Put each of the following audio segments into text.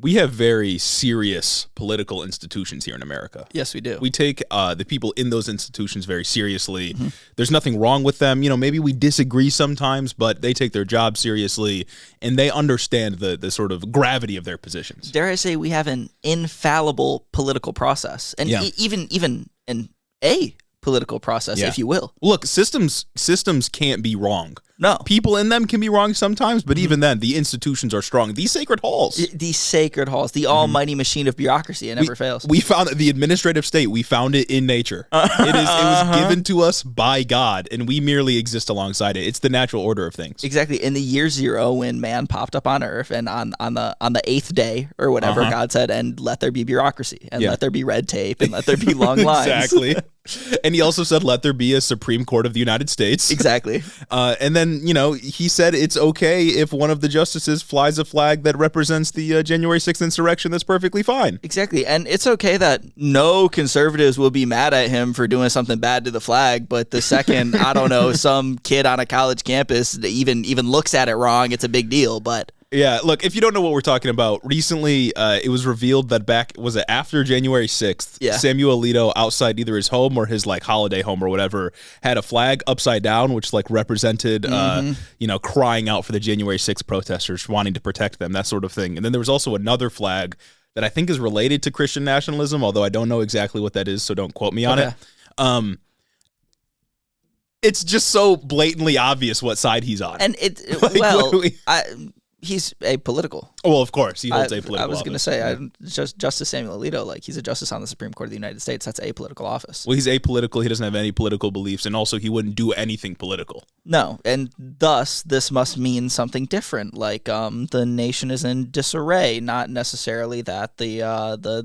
We have very serious political institutions here in America. Yes, we do. We take the people in those institutions very seriously. Mm-hmm. There's nothing wrong with them. Maybe we disagree sometimes, but they take their job seriously, and they understand the sort of gravity of their positions. Dare I say we have an infallible political process, and even an political process, if you will. Look, systems can't be wrong. No. People in them can be wrong sometimes, but even then, the institutions are strong. These sacred halls. The sacred halls, the almighty machine of bureaucracy. It never fails. We found the administrative state. We found it in nature. It was given to us by God, and we merely exist alongside it. It's the natural order of things. Exactly. In the year zero, when man popped up on Earth, and on the eighth day or whatever, God said, "And let there be bureaucracy, and let there be red tape, and let there be long lines." Exactly. And he also said, "Let there be a Supreme Court of the United States." Exactly. And then, he said it's okay if one of the justices flies a flag that represents the January 6th insurrection. That's perfectly fine. Exactly. And it's okay that no conservatives will be mad at him for doing something bad to the flag. But the second, I don't know, some kid on a college campus even looks at it wrong, it's a big deal. But yeah, look, if you don't know what we're talking about, recently it was revealed that after January 6th, Samuel Alito, outside either his home or his holiday home or whatever, had a flag upside down, which represented, crying out for the January 6th protesters, wanting to protect them, that sort of thing. And then there was also another flag that I think is related to Christian nationalism, although I don't know exactly what that is, so don't quote me on it. It's just so blatantly obvious what side he's on. And he's apolitical. Well, of course, he holds apolitical office. I was going to say, Justice Samuel Alito, he's a justice on the Supreme Court of the United States. That's an apolitical office. Well, he's apolitical. He doesn't have any political beliefs, and also he wouldn't do anything political. No, and thus this must mean something different. The nation is in disarray, not necessarily that the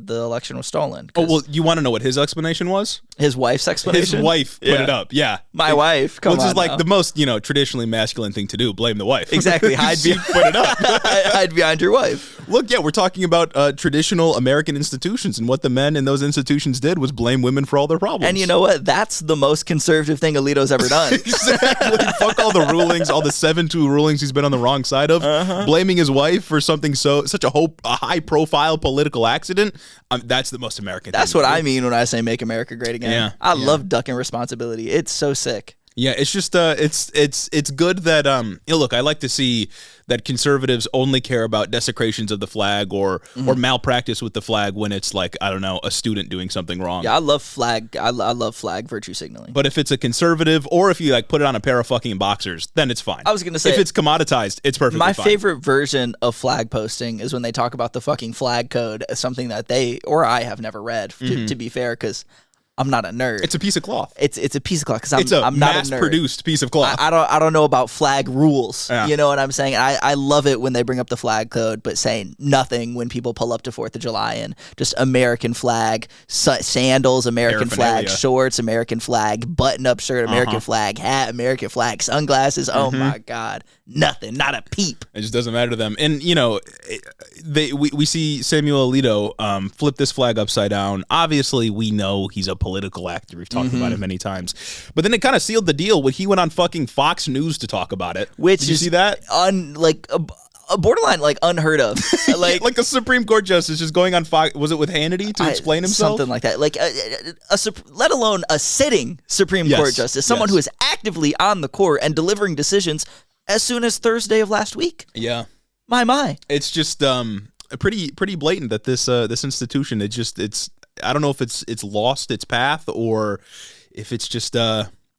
election was stolen. Oh well, you want to know what his explanation was? His wife's explanation. His wife put it up. Yeah, my wife. Come on, which is the most traditionally masculine thing to do. Blame the wife. Exactly. Put it up. Hide behind your wife. Look, we're talking about traditional American institutions, and what the men in those institutions did was blame women for all their problems. And you know what? That's the most conservative thing Alito's ever done. Exactly. Fuck all the rulings, all the 7-2 rulings he's been on the wrong side of. Blaming his wife for something such a high-profile political accident. That's the most American thing. That's what I mean when I say make America great again. Yeah. I love ducking responsibility. It's so sick. Yeah, it's just it's good that look, I like to see that conservatives only care about desecrations of the flag or malpractice with the flag when it's a student doing something wrong. Yeah, I love flag. I love flag virtue signaling. But if it's a conservative or if you put it on a pair of fucking boxers, then it's fine. I was gonna say if it's commoditized, it's perfectly fine. My favorite version of flag posting is when they talk about the fucking flag code as something that they or I have never read. To be fair, because I'm not a nerd. It's a piece of cloth. It's a piece of cloth because I'm not a nerd. Mass-produced piece of cloth. I don't know about flag rules. Yeah. You know what I'm saying? I love it when they bring up the flag code, but saying nothing when people pull up to 4th of July and just American flag sandals, American flag shorts, American flag button-up shirt, American flag hat, American flag sunglasses. Oh my God, nothing, not a peep. It just doesn't matter to them. And we see Samuel Alito flip this flag upside down. Obviously, we know he's a political actor. We've talked about it many times. But then it kind of sealed the deal when he went on fucking Fox News to talk about it. Did you see that? A borderline unheard of. Like a Supreme Court justice just going on Fox. Was it with Hannity to explain himself? Something like that. Let alone a sitting Supreme Court justice, someone who is actively on the court and delivering decisions as soon as Thursday of last week. Yeah. My. It's just pretty blatant that this institution, it's I don't know if it's lost its path or if it's just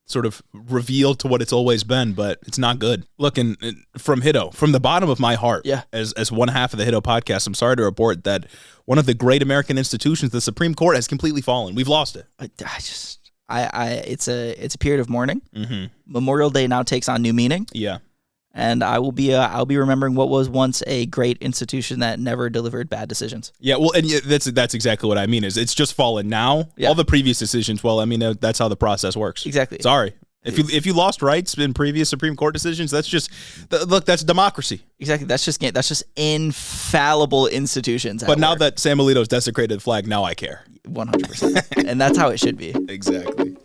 sort of revealed to what it's always been, but it's not good. Look, and from Hiddo, from the bottom of my heart, as one half of the Hiddo podcast, I'm sorry to report that one of the great American institutions, the Supreme Court, has completely fallen. We've lost it. It's a period of mourning. Memorial Day now takes on new meaning. Yeah. And I'll be remembering what was once a great institution that never delivered bad decisions. Yeah, well, and that's exactly what I mean. Is it's just fallen now. Yeah. All the previous decisions. Well, I mean that's how the process works. Exactly. Sorry. If you lost rights in previous Supreme Court decisions, that's just that's democracy. Exactly. That's just infallible institutions. But now that Sam Alito's desecrated the flag, now I care. 100%. And that's how it should be. Exactly.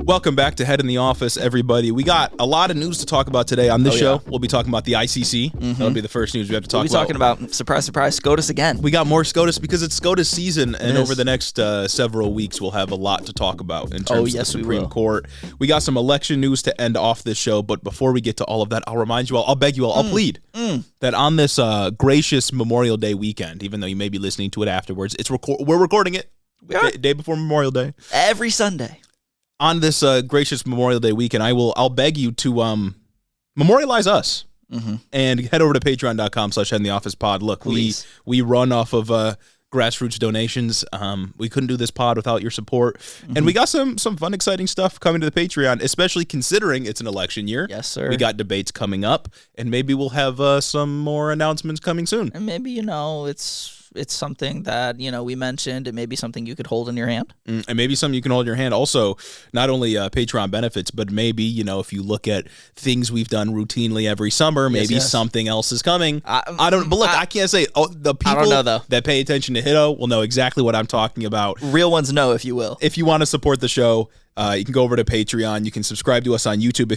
Welcome back to Head in the Office, everybody. We got a lot of news to talk about today on this show. We'll be talking about the ICC. That'll be the first news we have to talk about. We'll be talking about, surprise, surprise, SCOTUS again. We got more SCOTUS because it's SCOTUS season, and over the next several weeks, we'll have a lot to talk about in terms of the Supreme Court. We got some election news to end off this show, but before we get to all of that, I'll remind you all, I'll beg you all, I'll plead that on this gracious Memorial Day weekend, even though you may be listening to it afterwards, we're recording it day before Memorial Day. Every Sunday. On this gracious Memorial Day weekend, I'll beg you to memorialize us and head over to patreon.com/headintheofficepod. Look, we run off of grassroots donations. We couldn't do this pod without your support. And we got some fun, exciting stuff coming to the Patreon, especially considering it's an election year. Yes, sir. We got debates coming up, and maybe we'll have some more announcements coming soon. And maybe, it's something that, we mentioned. It may be something you could hold in your hand. And maybe something you can hold in your hand. Also, not only Patreon benefits, but maybe, if you look at things we've done routinely every summer, maybe something else is coming. I don't, but look, I can't say the people I don't know, though. that pay attention to Hiddo will know exactly what I'm talking about. Real ones know, if you will. If you want to support the show, you can go over to Patreon. You can subscribe to us on YouTube.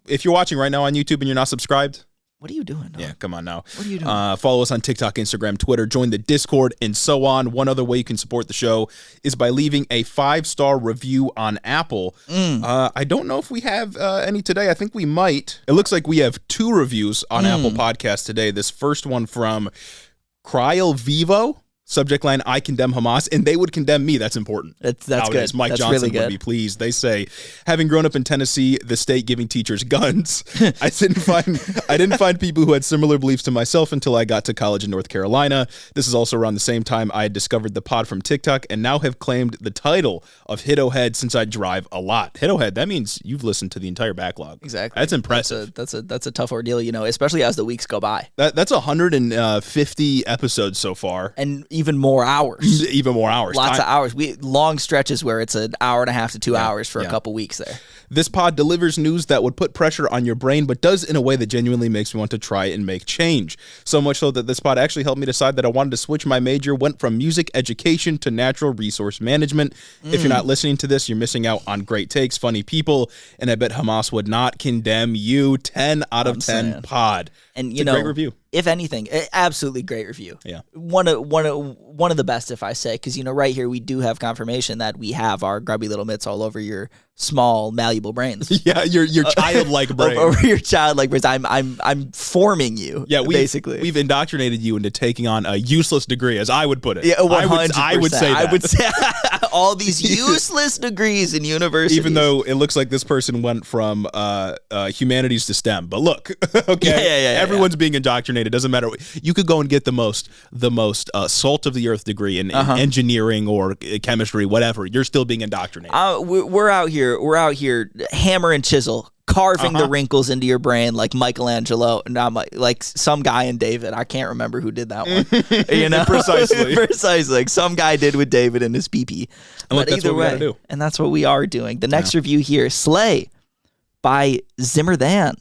If you're watching right now on YouTube and you're not subscribed, what are you doing? Yeah, come on now. What are you doing? Follow us on TikTok, Instagram, Twitter, join the Discord, and so on. One other way you can support the show is by leaving a 5-star review on Apple. I don't know if we have any today. I think we might. It looks like we have 2 reviews on Apple Podcasts today. This first one from Cryel Vivo. Subject line, I condemn Hamas, and they would condemn me. That's important. That's good. Mike that's Johnson really would be pleased. They say, having grown up in Tennessee, the state giving teachers guns, I didn't find people who had similar beliefs to myself until I got to college in North Carolina. This is also around the same time I had discovered the pod from TikTok and now have claimed the title of Hiddo Head since I drive a lot. Hiddo Head, that means you've listened to the entire backlog. Exactly. That's impressive. That's a tough ordeal, especially as the weeks go by. That's 150 episodes so far. And even more hours. Lots of hours. Long stretches where it's an hour and a half to 2 hours for a couple weeks there. This pod delivers news that would put pressure on your brain, but does in a way that genuinely makes me want to try and make change. So much so that this pod actually helped me decide that I wanted to switch my major, went from music education to natural resource management. If you're not listening to this, you're missing out on great takes, funny people, and I bet Hamas would not condemn you. 10 out of 10 pod. And it's a great review. If anything, absolutely great review. Yeah, one of the best, if I say, because right here we do have confirmation that we have our grubby little mitts all over your small, malleable brains. Yeah, your childlike brain. Over your childlike brains. I'm forming you. Yeah, basically we've indoctrinated you into taking on a useless degree, as I would put it. Yeah, 100%. I would say that. I would say all these useless degrees in universities. Even though it looks like this person went from humanities to STEM, but look, okay, everyone's being indoctrinated. Doesn't matter. You could go and get the most salt of the earth degree in engineering or chemistry, whatever. You're still being indoctrinated. We're out here, hammer and chisel, carving the wrinkles into your brain like Michelangelo, not like some guy in David. I can't remember who did that one. Precisely. Like some guy did with David in his pee-pee. And look, that's what we gotta do. And that's what we are doing. The next review here, Slay by Zimmerthan.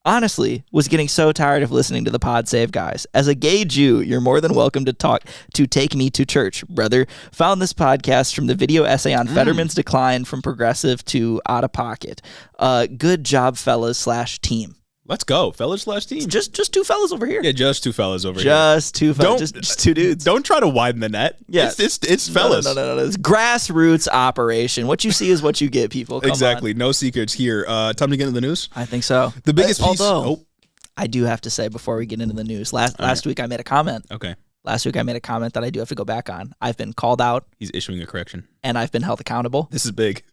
Honestly, was getting so tired of listening to the Pod Save guys. As a gay Jew, you're more than welcome to take me to church, brother. Found this podcast from the video essay on Fetterman's decline from progressive to out of pocket. Good job, fellas / team. Let's go, fellas / team. Just 2 fellas over here. Yeah, just 2 fellas over here. Just 2 fellas. Just 2 dudes. Don't try to widen the net. Yeah, it's fellas. No. It's grassroots operation. What you see is what you get, people. Come exactly. on. No secrets here. Time to get into the news? I think so. The biggest piece. Although, I do have to say before we get into the news, last week I made a comment. Okay. Last week I made a comment that I do have to go back on. I've been called out. He's issuing a correction. And I've been held accountable. This is big.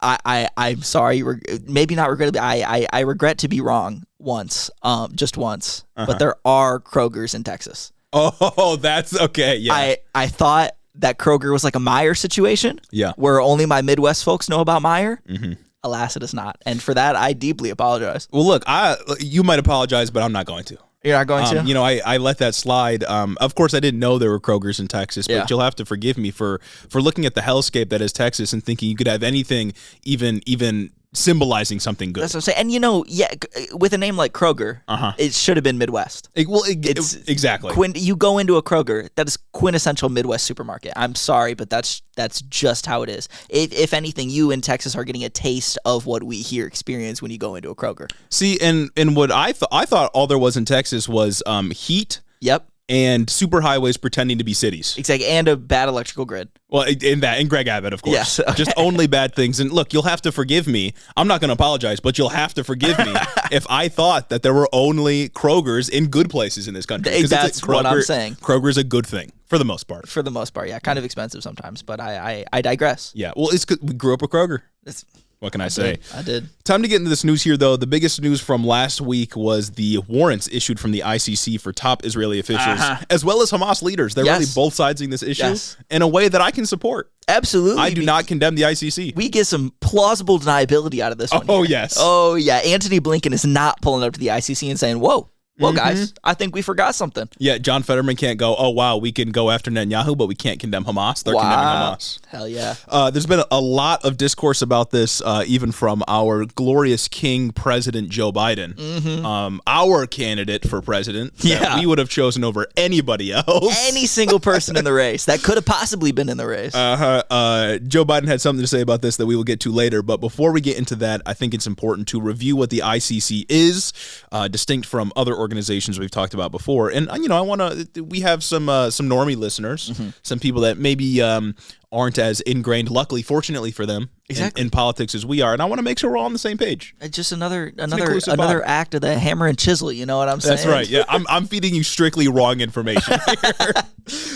I'm sorry, maybe not regrettably. I regret to be wrong once, just once. But there are Krogers in Texas. Oh, that's okay. Yeah. I thought that Kroger was like a Meijer situation. Yeah. Where only my Midwest folks know about Meijer. Alas, it is not. And for that, I deeply apologize. Well, look, you might apologize, but I'm not going to. You're not going to? I let that slide. Of course, I didn't know there were Krogers in Texas, but you'll have to forgive me for looking at the hellscape that is Texas and thinking you could have anything even symbolizing something good. That's what I'm saying. And with a name like Kroger, it should have been Midwest. Exactly. You go into a Kroger, that is quintessential Midwest supermarket. I'm sorry, but that's just how it is. If anything, you in Texas are getting a taste of what we here experience when you go into a Kroger. See, and what I thought all there was in Texas was heat. Yep. And superhighways pretending to be cities. Exactly, and a bad electrical grid. Well, and Greg Abbott, of course. Yes, okay. Just only bad things. And look, you'll have to forgive me. I'm not going to apologize, but you'll have to forgive me if I thought that there were only Krogers in good places in this country. That's what I'm saying. Kroger's a good thing, for the most part. For the most part, yeah. Kind of expensive sometimes, but I digress. Yeah, well, we grew up with Kroger. What can I say? I did. Time to get into this news here, though. The biggest news from last week was the warrants issued from the ICC for top Israeli officials, as well as Hamas leaders. They're really both siding this issue in a way that I can support. Absolutely. I do not condemn the ICC. We get some plausible deniability out of this one. Oh, yes. Oh, yeah. Anthony Blinken is not pulling up to the ICC and saying, whoa. Well, guys, I think we forgot something. Yeah, John Fetterman can't go, oh, wow, we can go after Netanyahu, but we can't condemn Hamas. They're condemning Hamas. Hell yeah. There's been a lot of discourse about this, even from our glorious king, President Joe Biden, our candidate for president that we would have chosen over anybody else. Any single person in the race that could have possibly been in the race. Joe Biden had something to say about this that we will get to later, but before we get into that, I think it's important to review what the ICC is, distinct from other organizations we've talked about before. And we have some normie listeners, some people that maybe aren't as ingrained, luckily, fortunately for them, in politics as we are. And I want to make sure we're all on the same page. It's just another act of the hammer and chisel, you know what I'm saying? That's right. Yeah, I'm feeding you strictly wrong information here.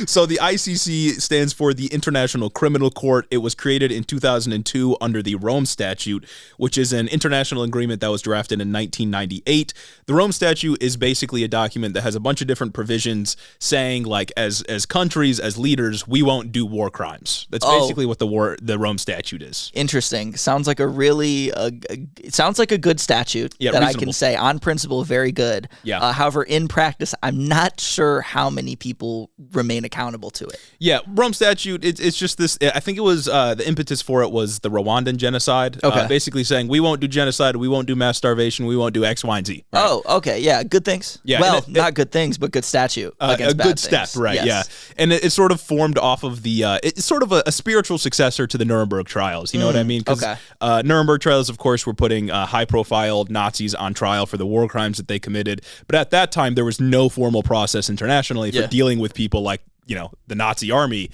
So the ICC stands for the International Criminal Court. It was created in 2002 under the Rome Statute, which is an international agreement that was drafted in 1998. The Rome Statute is basically a document that has a bunch of different provisions saying, like, as countries, as leaders, we won't do war crimes. That's basically what the Rome Statute is. Interesting. Sounds like it sounds like a good statute that reasonable. I can say on principle, very good. Yeah. However, in practice, I'm not sure how many people remain accountable to it. Yeah, Rome Statute. It's just this. I think it was the impetus for it was the Rwandan genocide. Okay. Basically saying we won't do genocide, we won't do mass starvation, we won't do X, Y, and Z. Right? Oh, okay. Yeah, good things. Yeah. Well, not good things, but good statute against bad good step, right? Yes. Yeah. And it sort of formed off of the. It's sort of a spiritual successor to the Nuremberg trials. You know what I mean? Okay. Nuremberg trials, of course, were putting high-profile Nazis on trial for the war crimes that they committed. But at that time, there was no formal process internationally for dealing with people like, the Nazi army.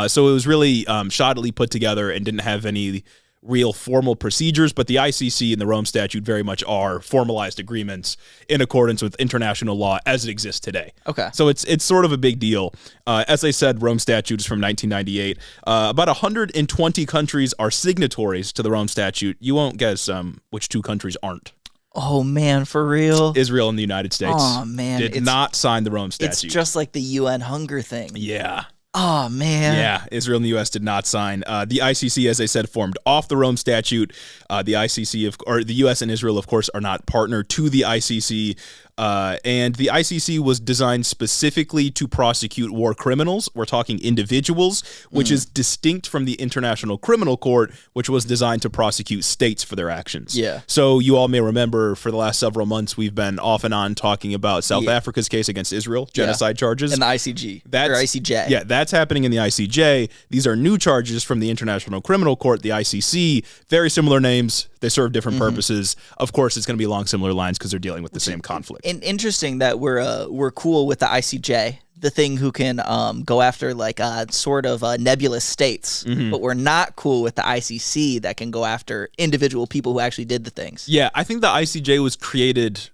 So it was really shoddily put together and didn't have any real formal procedures, but the ICC and the Rome Statute very much are formalized agreements in accordance with international law as it exists today. Okay. So it's sort of a big deal. As I said, Rome Statute is from 1998. About 120 countries are signatories to the Rome Statute. You won't guess which two countries aren't. Oh, man, for real? Israel and the United States. Oh, man. Did not sign the Rome Statute. It's just like the UN hunger thing. Yeah. Oh, man. Yeah, Israel and the U.S. did not sign. The ICC, as I said, formed off the Rome Statute. The ICC, or the U.S. and Israel, of course, are not partner to the ICC. And the ICC was designed specifically to prosecute war criminals. We're talking individuals, which is distinct from the International Criminal Court, which was designed to prosecute states for their actions. Yeah. So you all may remember for the last several months, we've been off and on talking about South Africa's case against Israel, genocide charges. And the ICJ. Yeah, that's happening in the ICJ. These are new charges from the International Criminal Court, the ICC. Very similar names. They serve different purposes. Of course, it's going to be along similar lines because they're dealing with the same conflict. And interesting that we're cool with the ICJ, the thing who can go after like sort of nebulous states, but we're not cool with the ICC that can go after individual people who actually did the things. Yeah, I think the ICJ was created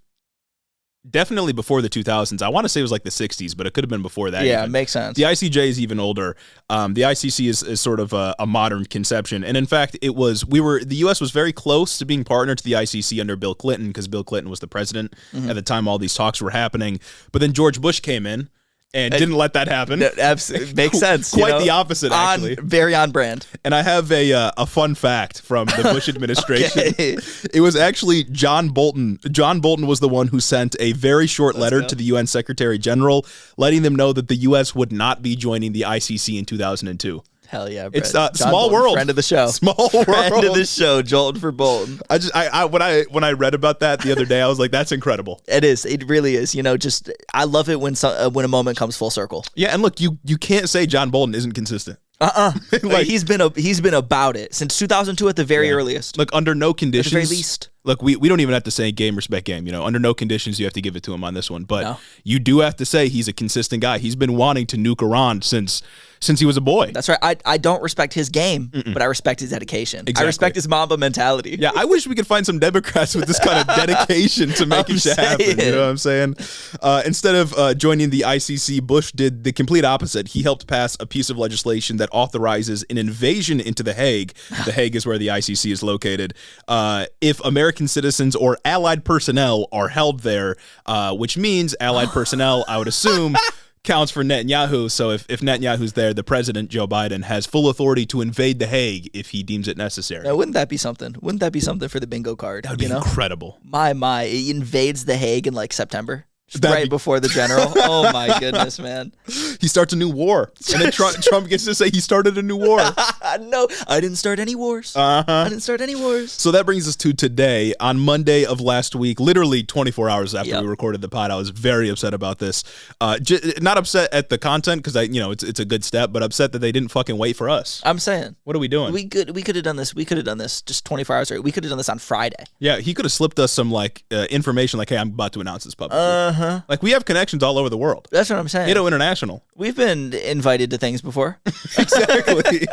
definitely before the 2000s. I want to say it was like the 60s, but it could have been before that. Yeah, even. It makes sense. The ICJ is even older. The ICC is sort of a modern conception. And in fact, the U.S. was very close to being partner to the ICC under Bill Clinton because Bill Clinton was the president at the time all these talks were happening. But then George Bush came in and didn't let that happen. Makes sense. Quite the opposite, actually. Very on brand. And I have a fun fact from the Bush administration. Okay. It was actually John Bolton. John Bolton was the one who sent a very short letter to the UN Secretary General letting them know that the U.S. would not be joining the ICC in 2002. Hell yeah, Brett. It's small world. Friend of the show. Small world. Friend of the show, Jolton for Bolton. When I read about that the other day, I was like, that's incredible. It is. It really is. Just I love it when a moment comes full circle. Yeah, and look, you can't say John Bolton isn't consistent. Like, he's been about it since 2002 at the very earliest. Look, under no conditions. At the very least. Look, we don't even have to say game, respect game. Under no conditions you have to give it to him on this one. But you do have to say he's a consistent guy. He's been wanting to nuke Iran since he was a boy. That's right. I don't respect his game, but I respect his dedication. Exactly. I respect his Mamba mentality. Yeah, I wish we could find some Democrats with this kind of dedication to make shit happen. You know what I'm saying? Instead of joining the ICC, Bush did the complete opposite. He helped pass a piece of legislation that authorizes an invasion into The Hague. The Hague is where the ICC is located. If American citizens or allied personnel are held there, which means allied personnel, I would assume, counts for Netanyahu. So if Netanyahu's there, the president, Joe Biden, has full authority to invade The Hague if he deems it necessary. Now, wouldn't that be something? Wouldn't that be something for the bingo card? That would be incredible. My. It invades The Hague in like September. Right before the general. Oh my goodness, man. He starts a new war. And then Trump gets to say he started a new war. No, I didn't start any wars. I didn't start any wars. So that brings us to today. On Monday of last week, literally 24 hours after we recorded the pod, I was very upset about this. Not upset at the content because it's a good step, but upset that they didn't fucking wait for us. I'm saying. What are we doing? We could have done this. We could have done this just 24 hours ago. We could have done this on Friday. Yeah, he could have slipped us some information like, hey, I'm about to announce this publicly. Like, we have connections all over the world. That's what I'm saying. International. We've been invited to things before. Exactly.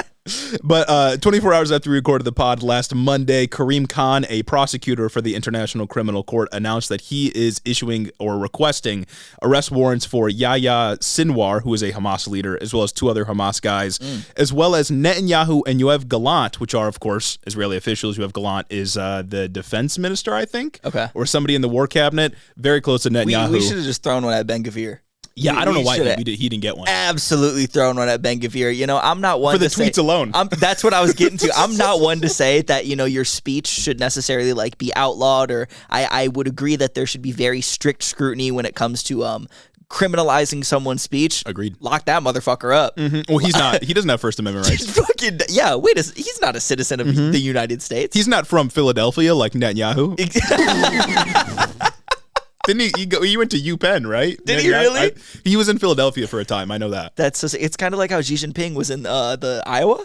But 24 hours after we recorded the pod last Monday, Karim Khan, a prosecutor for the International Criminal Court, announced that he is issuing or requesting arrest warrants for Yahya Sinwar, who is a Hamas leader, as well as two other Hamas guys, as well as Netanyahu and Yoav Gallant, which are, of course, Israeli officials. Yoav Gallant is the defense minister, I think. Okay. Or somebody in the war cabinet, very close to Netanyahu. We should have just thrown one at Ben-Gvir. Yeah, I don't know why he didn't get one. Absolutely thrown one at Ben-Gvir. I'm not one for the tweets alone. That's what I was getting to. I'm not one to say that your speech should necessarily be outlawed, or I would agree that there should be very strict scrutiny when it comes to criminalizing someone's speech. Agreed. Lock that motherfucker up. Mm-hmm. Well, he's not. He doesn't have First Amendment rights. He's not a citizen of the United States. He's not from Philadelphia like Netanyahu. Didn't he went to UPenn, right? Did he really? He was in Philadelphia for a time. I know that. It's kind of like how Xi Jinping was in the Iowa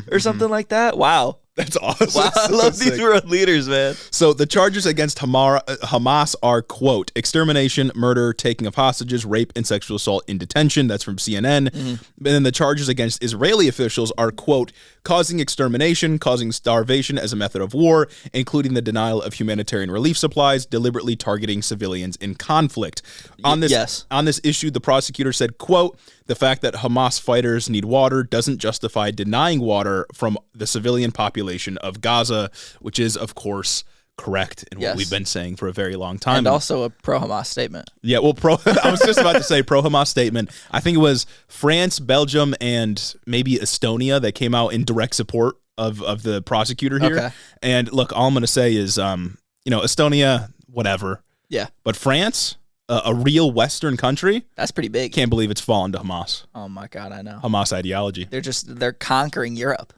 or something like that. Wow. That's awesome. Wow, I love these world leaders, man. So the charges against Hamas are, quote, extermination, murder, taking of hostages, rape, and sexual assault in detention. That's from CNN. And then the charges against Israeli officials are, quote, causing extermination, causing starvation as a method of war, including the denial of humanitarian relief supplies, deliberately targeting civilians in conflict. On this issue, the prosecutor said, quote, the fact that Hamas fighters need water doesn't justify denying water from the civilian population of Gaza, which is, of course, correct in what we've been saying for a very long time. And also a pro-Hamas statement. Yeah, well, I was just about to say pro-Hamas statement. I think it was France, Belgium, and maybe Estonia that came out in direct support of the prosecutor here. Okay. And look, all I'm going to say is, Estonia, whatever. Yeah. But France, a real Western country, that's pretty big. Can't believe it's fallen to Hamas. Oh my God, I know. Hamas ideology. They're conquering Europe.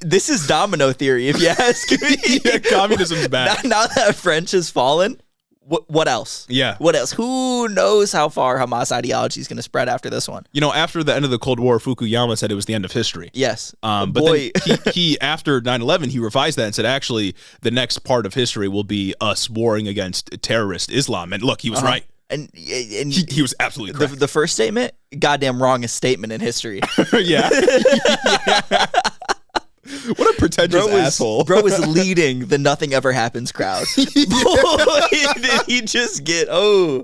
This is domino theory, if you ask me. Yeah, communism's back. Now that French has fallen, what else? Yeah. What else? Who knows how far Hamas ideology is going to spread after this one? After the end of the Cold War, Fukuyama said it was the end of history. Yes. But then he after 9/11, he revised that and said, actually, the next part of history will be us warring against terrorist Islam. And look, he was right. And he was absolutely correct. The first statement, goddamn wrongest statement in history. Yeah. What a pretentious asshole. Bro was leading the Nothing Ever Happens crowd. Boy, did he just get, every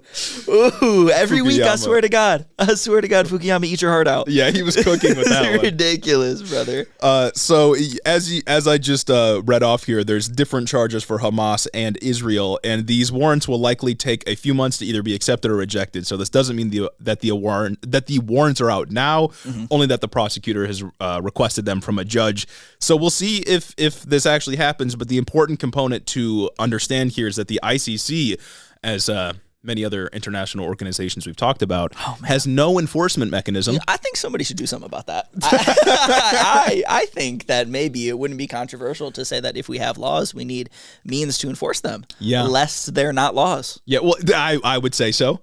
Fukuyama. Week, I swear to God, Fukuyama, eat your heart out. Yeah, he was cooking with that one. Ridiculous, brother. So as I just read off here, there's different charges for Hamas and Israel, and these warrants will likely take a few months to either be accepted or rejected. So this doesn't mean that the warrants are out now, only that the prosecutor has requested them from a judge. So we'll see if this actually happens, but the important component to understand here is that the ICC, as many other international organizations we've talked about, has no enforcement mechanism. I think somebody should do something about that. I think that maybe it wouldn't be controversial to say that if we have laws, we need means to enforce them. Yeah. Lest they're not laws. Yeah, well, I would say so.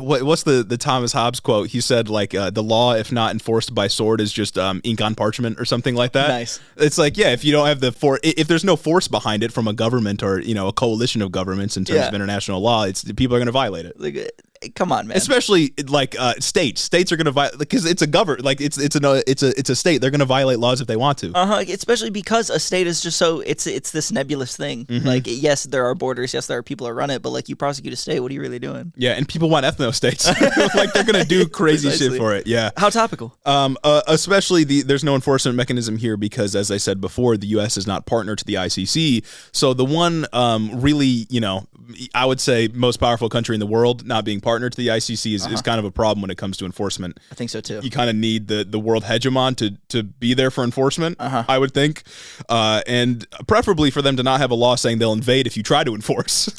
What's the Thomas Hobbes quote? He said, like, the law, if not enforced by sword, is just ink on parchment or something like that. Nice. It's like, yeah, if you don't have if there's no force behind it from a government or, a coalition of governments in terms of international law, people are going to violate it. Like, come on, man. Especially like states are going to violate, because it's a government, like it's a state. They're going to violate laws if they want to. Especially because a state is just so it's this nebulous thing. Like, yes, there are borders. Yes, there are people that run it. But like, you prosecute a state, what are you really doing? Yeah, and people want ethno states. Like, they're going to do crazy shit for it. Yeah. How topical. Especially there's no enforcement mechanism here because, as I said before, the U.S. is not partner to the ICC. So the one really, I would say most powerful country in the world not being partner to the ICC is kind of a problem when it comes to enforcement. I think so too. You kind of need the world hegemon to be there for enforcement, I would think, and preferably for them to not have a law saying they'll invade if you try to enforce.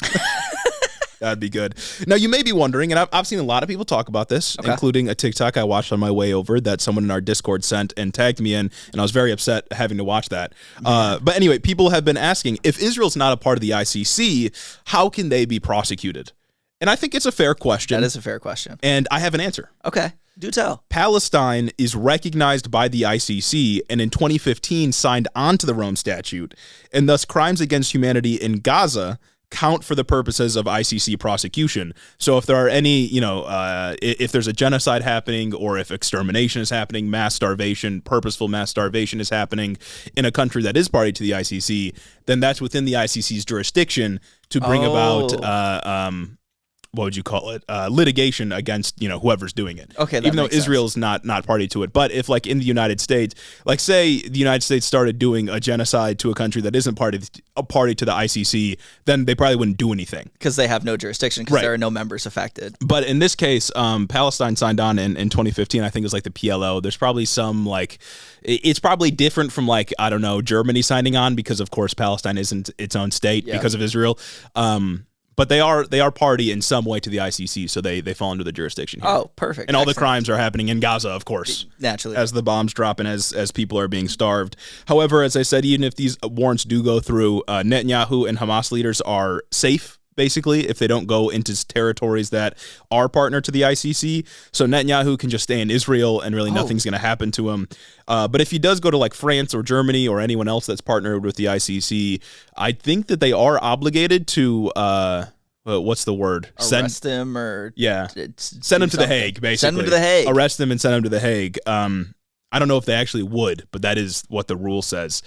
That'd be good. Now, you may be wondering, and I've seen a lot of people talk about this, including a TikTok I watched on my way over that someone in our Discord sent and tagged me in, and I was very upset having to watch that. But anyway, people have been asking, if Israel's not a part of the ICC, how can they be prosecuted? And I think it's a fair question. That is a fair question. And I have an answer. Okay. Do tell. Palestine is recognized by the ICC and in 2015 signed onto the Rome Statute, and thus crimes against humanity in Gaza count for the purposes of ICC prosecution. So if there are any, if there's a genocide happening or if extermination is happening, mass starvation, purposeful mass starvation is happening in a country that is party to the ICC, then that's within the ICC's jurisdiction to bring about what would you call it? Litigation against, whoever's doing it. Okay, even though Israel's not party to it. But if, like, in the United States, like, say the United States started doing a genocide to a country that isn't a party to the ICC, then they probably wouldn't do anything. Because they have no jurisdiction, because there are no members affected. But in this case, Palestine signed on in 2015, I think it was like the PLO. There's probably some, like, it's probably different from, like, I don't know, Germany signing on, because, of course, Palestine isn't its own state because of Israel. But they are party in some way to the ICC, so they fall under the jurisdiction here. Oh, perfect. And all the crimes are happening in Gaza, of course. Naturally. As the bombs drop and as people are being starved. However, as I said, even if these warrants do go through, Netanyahu and Hamas leaders are safe, basically, if they don't go into territories that are partner to the ICC. So Netanyahu can just stay in Israel and really nothing's going to happen to him. But if he does go to, like, France or Germany or anyone else that's partnered with the ICC, I think that they are obligated to, what's the word? Arrest him or... Yeah. Send him to The Hague, basically. Send him to The Hague. Arrest him and send him to The Hague. I don't know if they actually would, but that is what the rule says.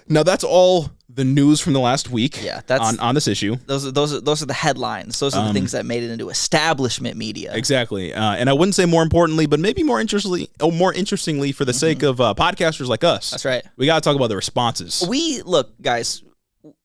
Now, that's all the news from the last week on this issue. Those are the headlines. Those are the things that made it into establishment media. Exactly. And I wouldn't say more importantly, but maybe more interestingly for the sake of podcasters like us. That's right. We got to talk about the responses. Look, guys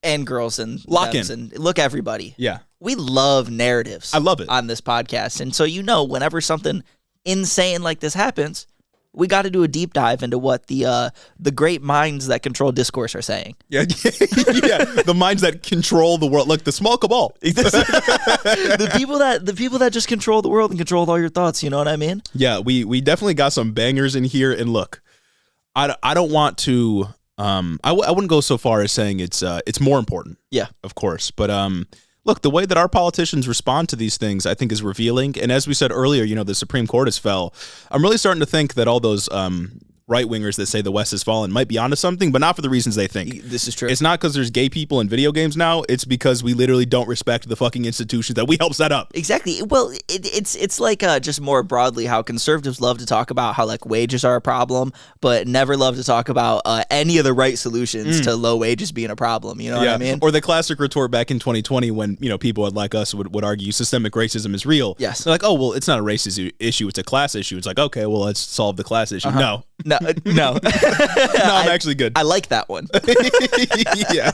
and girls and lock in. And look, everybody. Yeah. We love narratives. I love it. On this podcast. And so, whenever something insane like this happens, we got to do a deep dive into what the great minds that control discourse are saying. Yeah, the minds that control the world. Look, the small cabal. the people that just control the world and control all your thoughts. You know what I mean? Yeah, we definitely got some bangers in here. And look, I don't want to. I wouldn't go so far as saying it's more important. Yeah, of course, but look, the way that our politicians respond to these things, I think, is revealing. And as we said earlier, the Supreme Court has fell. I'm really starting to think that all those right-wingers that say the West has fallen might be onto something, but not for the reasons they think. This is true. It's not because there's gay people in video games now. It's because we literally don't respect the fucking institutions that we helped set up. Exactly. Well, it's like just more broadly how conservatives love to talk about how, like, wages are a problem, but never love to talk about any of the right solutions to low wages being a problem. You know what I mean? Or the classic retort back in 2020 when, people like us would argue systemic racism is real. Yes. They're like, oh, well, it's not a racist issue. It's a class issue. It's like, okay, well, let's solve the class issue. No. No. No, I'm actually good. I like that one. Yeah.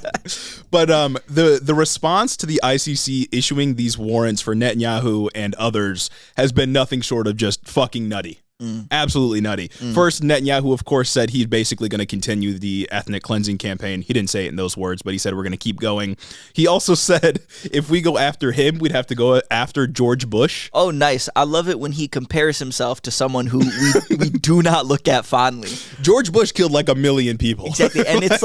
But the response to the ICC issuing these warrants for Netanyahu and others has been nothing short of just fucking nutty. Absolutely nutty. First, Netanyahu, of course, said he's basically going to continue the ethnic cleansing campaign. He didn't say it in those words, but he said we're going to keep going. He also said if we go after him, we'd have to go after George Bush. Oh, nice. I love it when he compares himself to someone who we do not look at fondly. George Bush killed like 1 million people. Exactly. And it's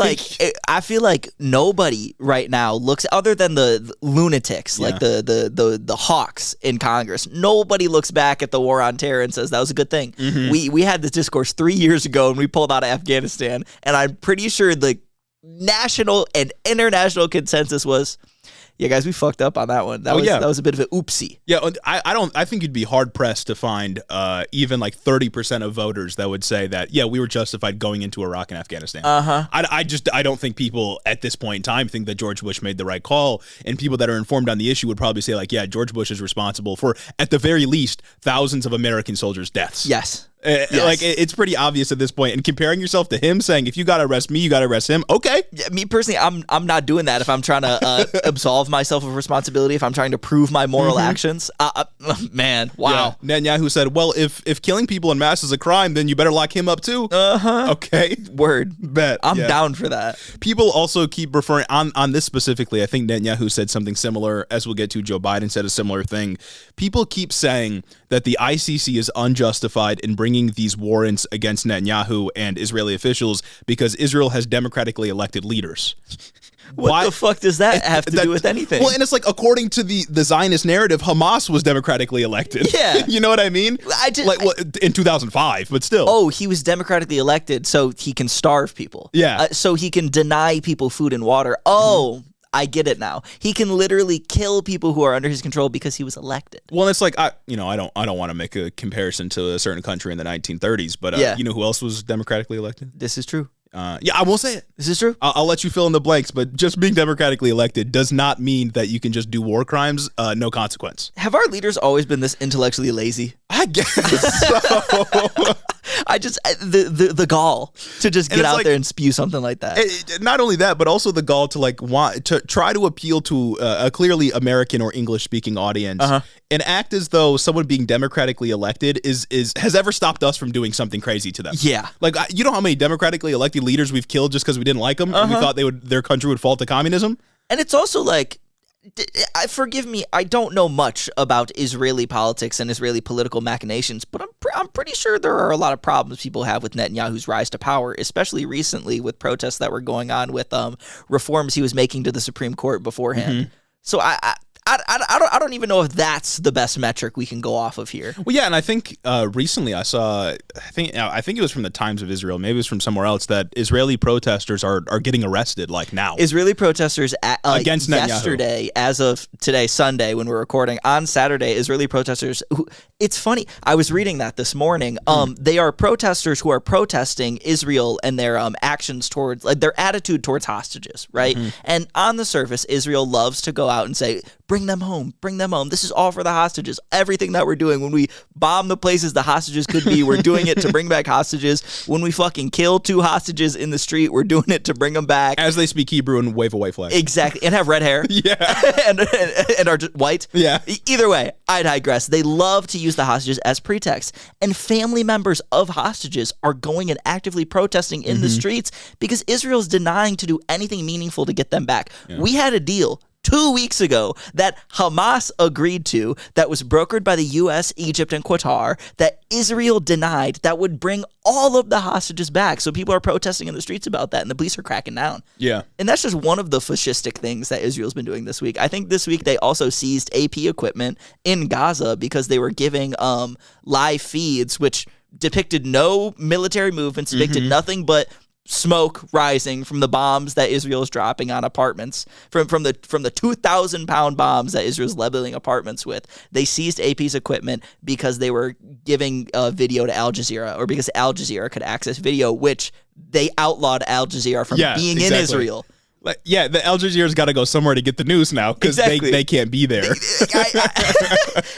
I feel like nobody right now looks, other than the lunatics, like the hawks in Congress, nobody looks back at the war on terror and says that was a good thing. We had this discourse 3 years ago and we pulled out of Afghanistan, and I'm pretty sure the national and international consensus was, yeah, guys, we fucked up on that one. That was a bit of an oopsie. Yeah, I think you'd be hard pressed to find even like 30% of voters that would say that, yeah, we were justified going into Iraq and Afghanistan. I don't think people at this point in time think that George Bush made the right call, and people that are informed on the issue would probably say like, yeah, George Bush is responsible for, at the very least, thousands of American soldiers' deaths. Yes. Like it's pretty obvious at this point, and comparing yourself to him, saying if you got to arrest me, you got to arrest him. Okay, yeah, me personally, I'm not doing that. If I'm trying to absolve myself of responsibility, if I'm trying to prove my moral actions, man, wow. Yeah. Netanyahu said, "Well, if killing people in mass is a crime, then you better lock him up too." Okay, word, bet. I'm down for that. People also keep referring on this specifically. I think Netanyahu said something similar, as we'll get to. Joe Biden said a similar thing. People keep saying that the ICC is unjustified in bringing these warrants against Netanyahu and Israeli officials because Israel has democratically elected leaders. What the fuck does that have to do with anything? Well, and it's like, according to the Zionist narrative, Hamas was democratically elected. Yeah. You know what I mean? In 2005, but still. Oh, he was democratically elected so he can starve people. Yeah. So he can deny people food and water. Oh, I get it now. He can literally kill people who are under his control because he was elected. Well, it's like I don't want to make a comparison to a certain country in the 1930s, but you know who else was democratically elected? This is true. I won't say it. This is true. I'll let you fill in the blanks, but just being democratically elected does not mean that you can just do war crimes, no consequence. Have our leaders always been this intellectually lazy? I guess so. I just the gall to just get out there and spew something like that. Not only that, but also the gall to want to try to appeal to a clearly American or English speaking audience and act as though someone being democratically elected has ever stopped us from doing something crazy to them. Yeah, like you know how many democratically elected leaders we've killed just because we didn't like them and we thought their country would fall to communism. And it's also like, forgive me, I don't know much about Israeli politics and Israeli political machinations, but I'm pretty sure there are a lot of problems people have with Netanyahu's rise to power, especially recently with protests that were going on with reforms he was making to the Supreme Court beforehand. So I don't even know if that's the best metric we can go off of here. Well, yeah, and I think recently I saw, I think it was from the Times of Israel, maybe it was from somewhere else, that Israeli protesters are getting arrested like now. Israeli protesters against Netanyahu. Yesterday, as of today, Sunday, when we're recording, on Saturday, Israeli protesters. It's funny. I was reading that this morning. They are protesters who are protesting Israel and their actions towards, like, their attitude towards hostages, right? And on the surface, Israel loves to go out and say, bring them home, bring them home. This is all for the hostages. Everything that we're doing when we bomb the places the hostages could be, we're doing it to bring back hostages. When we fucking kill 2 hostages in the street, we're doing it to bring them back. As they speak Hebrew and wave a white flag. Exactly. And have red hair. Yeah. and are just white. Yeah. Either way, I digress. They love to use the hostages as pretext. And family members of hostages are going and actively protesting in the streets because Israel's denying to do anything meaningful to get them back. Yeah. We had a deal 2 weeks ago that Hamas agreed to, that was brokered by the U.S., Egypt, and Qatar, that Israel denied, that would bring all of the hostages back. So people are protesting in the streets about that, and the police are cracking down. Yeah. And that's just one of the fascistic things that Israel's been doing this week. I think this week they also seized AP equipment in Gaza because they were giving live feeds, which depicted no military movements, depicted nothing but smoke rising from the bombs that Israel is dropping on apartments, from the 2,000-pound bombs that Israel's leveling apartments with. They seized AP's equipment because they were giving video to Al Jazeera, or because Al Jazeera could access video, which they outlawed Al Jazeera from being in Israel. Like, yeah, the Al Jazeera's got to go somewhere to get the news now because they can't be there.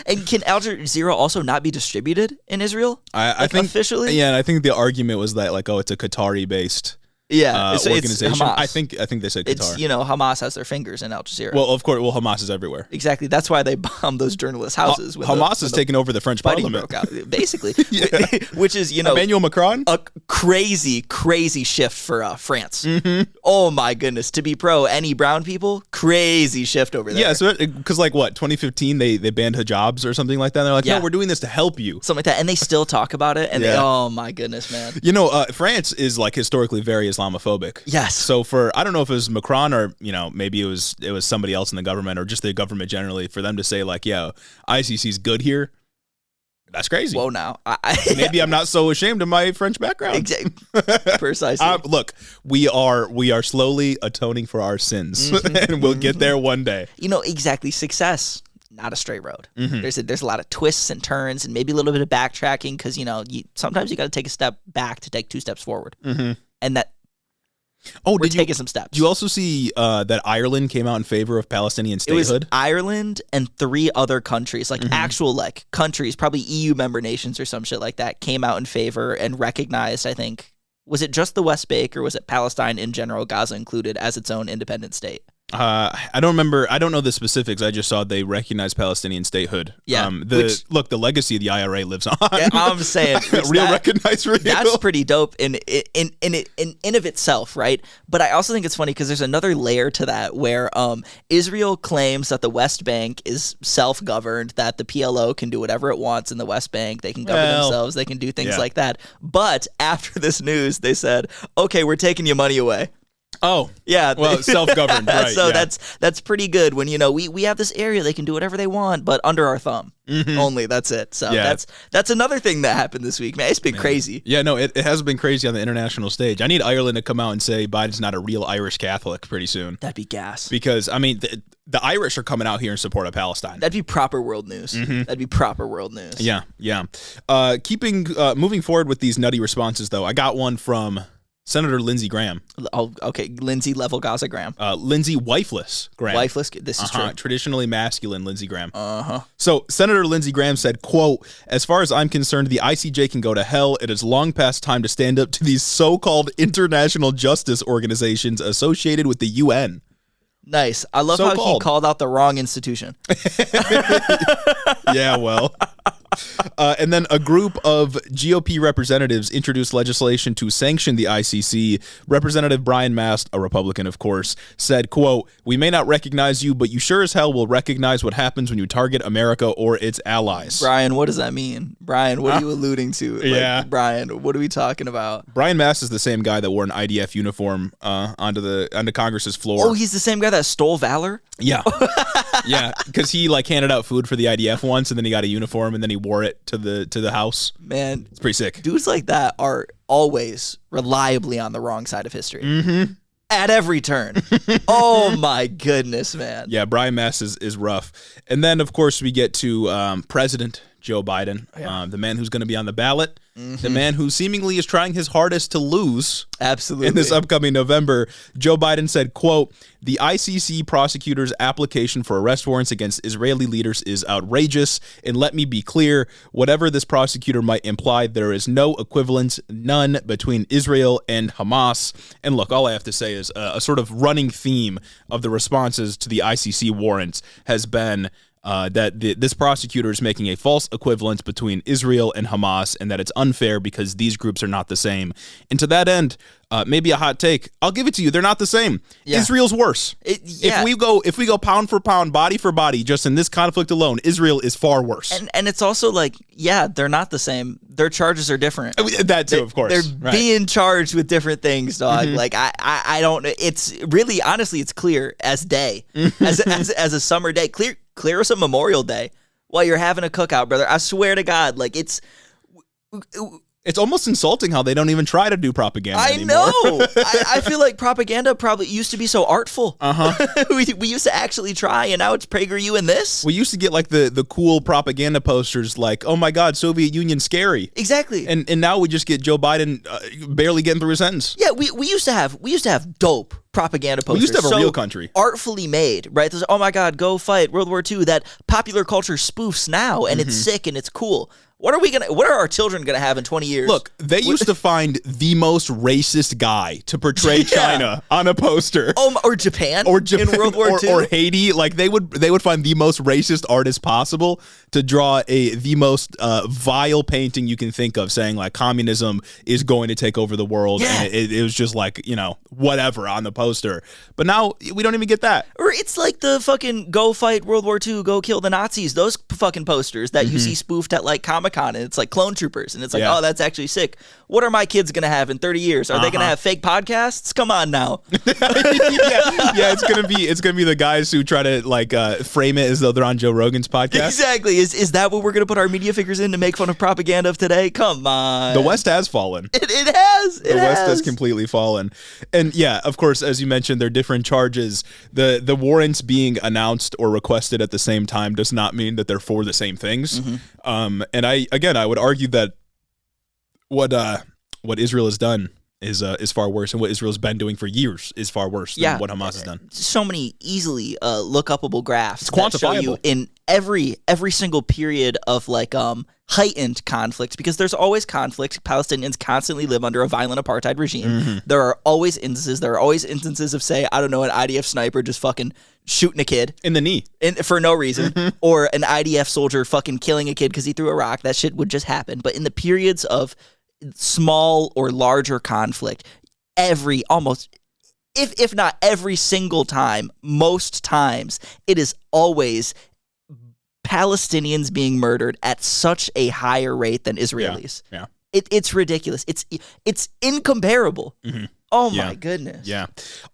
And can Al Jazeera also not be distributed in Israel? I think officially. Yeah, and I think the argument was that, like, oh, it's a Qatari-based organization. Hamas. I think they said Qatar. It's, Hamas has their fingers in Al Jazeera. Well, of course. Well, Hamas is everywhere. Exactly. That's why they bombed those journalists' houses. Hamas has taken over the French Parliament, broke out, basically. Which is Emmanuel Macron. A crazy shift for France. Mm-hmm. Oh my goodness, to be pro any brown people, crazy shift over there. Yeah, so because 2015 they banned hijabs or something like that. And they're like, no, we're doing this to help you, something like that, and they still talk about it. And oh my goodness, man. France is historically very Islamophobic. Yes. So I don't know if it was Macron or maybe it was somebody else in the government or just the government generally, for them to say ICC's good here. That's crazy. Whoa, now. Maybe I'm not so ashamed of my French background. Exactly. Precisely. Look, we are slowly atoning for our sins, and we'll get there one day. Exactly. Success, not a straight road. Mm-hmm. There's a lot of twists and turns, and maybe a little bit of backtracking because sometimes you got to take a step back to take 2 steps forward, and that. Oh, we're taking some steps. Did you also see that Ireland came out in favor of Palestinian statehood? It was Ireland and 3 other countries, actual countries, probably EU member nations or some shit like that, came out in favor and recognized, I think, was it just the West Bank or was it Palestine in general, Gaza included, as its own independent state? I don't remember. I don't know the specifics. I just saw they recognized Palestinian statehood. Yeah. The legacy of the IRA lives on. Yeah, I'm saying recognized real. That's pretty dope in of itself, right? But I also think it's funny because there's another layer to that where Israel claims that the West Bank is self-governed, that the PLO can do whatever it wants in the West Bank. They can govern themselves. They can do things like that. But after this news, they said, "Okay, we're taking your money away." Oh, yeah. Well, self-governed, right? So that's pretty good. When we have this area, they can do whatever they want, but under our thumb only. That's it. So that's another thing that happened this week, man. It's been crazy. Yeah, no, it has been crazy on the international stage. I need Ireland to come out and say Biden's not a real Irish Catholic pretty soon. That'd be gas. Because the Irish are coming out here in support of Palestine. That'd be proper world news. That'd be proper world news. Yeah. Moving forward with these nutty responses, though, I got one from Senator Lindsey Graham. Oh, okay. Lindsey level Gaza Graham. Lindsey wifeless Graham. Wifeless. This is true. Traditionally masculine Lindsey Graham. So Senator Lindsey Graham said, quote, "As far as I'm concerned, the ICJ can go to hell. It is long past time to stand up to these so-called international justice organizations associated with the UN." Nice. I love how he called out the wrong institution. Yeah, well. And then a group of GOP representatives introduced legislation to sanction the ICC. Representative Brian Mast, a Republican, of course, said, quote, "We may not recognize you, but you sure as hell will recognize what happens when you target America or its allies." Brian, what does that mean? Brian, what are you alluding to? Yeah. Brian, what are we talking about? Brian Mast is the same guy that wore an IDF uniform onto Congress's floor. Oh, he's the same guy that stole valor? Yeah. Yeah, because he handed out food for the IDF once, and then he got a uniform, and then he wore it to the house. Man, it's pretty sick. Dudes like that are always reliably on the wrong side of history. At every turn. Oh my goodness, man. Yeah, Brian Mast is rough. And then, of course, we get to President Joe Biden, the man who's going to be on the ballot, the man who seemingly is trying his hardest to lose. Absolutely. In this upcoming November. Joe Biden said, quote, "The ICC prosecutor's application for arrest warrants against Israeli leaders is outrageous. And let me be clear, whatever this prosecutor might imply, there is no equivalence, none, between Israel and Hamas." And look, all I have to say is a sort of running theme of the responses to the ICC warrants has been that this prosecutor is making a false equivalence between Israel and Hamas, and that it's unfair because these groups are not the same. And to that end, maybe a hot take, I'll give it to you. They're not the same. Yeah. Israel's worse. If we go pound for pound, body for body, just in this conflict alone, Israel is far worse. And it's also they're not the same. Their charges are different. That too, of course. They're being charged with different things, dog. I don't. It's really, honestly, it's clear as day, as a summer day, clear as a Memorial Day while you're having a cookout, brother. I swear to God, it's almost insulting how they don't even try to do propaganda anymore. Know. I feel like propaganda probably used to be so artful. We used to actually try, and now it's PragerU and this. We used to get the cool propaganda posters like, "Oh my God, Soviet Union scary." Exactly. And now we just get Joe Biden barely getting through a sentence. Yeah, we used to have dope propaganda posters. We used to have a real country. Artfully made, right? There's, "Oh my God, go fight World War II," that popular culture spoofs now, and it's sick and it's cool. What are our children gonna have in 20 years? Look, they used to find the most racist guy to portray China on a poster. Or Japan in World War II. Or Haiti. Like they would find the most racist artist possible to draw the most vile painting you can think of, saying like communism is going to take over the world. Yeah. And it was just like, whatever on the poster. But now we don't even get that. Or it's like the fucking go fight World War II, go kill the Nazis. Those fucking posters that you see spoofed at like Comic-Con, and it's like clone troopers, and it's like, oh, that's actually sick. What are my kids gonna have in 30 years? Are they gonna have fake podcasts? Come on now. It's gonna be the guys who try to like frame it as though they're on Joe Rogan's podcast. Exactly. Is that what we're gonna put our media figures in to make fun of propaganda of today? Come on. The West has fallen. It has. The West has completely fallen. And yeah, of course, as you mentioned, there are different charges. The warrants being announced or requested at the same time does not mean that they're for the same things. And I would argue that what Israel has done is far worse, and what Israel's been doing for years is far worse than what Hamas has done. So many easily look-upable graphs. It's quantifiable. That show you in every single period of like heightened conflict, because there's always conflict. Palestinians constantly live under a violent apartheid regime. There are always instances of, say, I don't know, an IDF sniper just fucking shooting a kid in the knee for no reason, or an IDF soldier fucking killing a kid because he threw a rock. That shit would just happen. But in the periods of small or larger conflict, if not every single time, most times, it is always Palestinians being murdered at such a higher rate than Israelis. Yeah. It's ridiculous. It's incomparable. Oh my goodness. Yeah.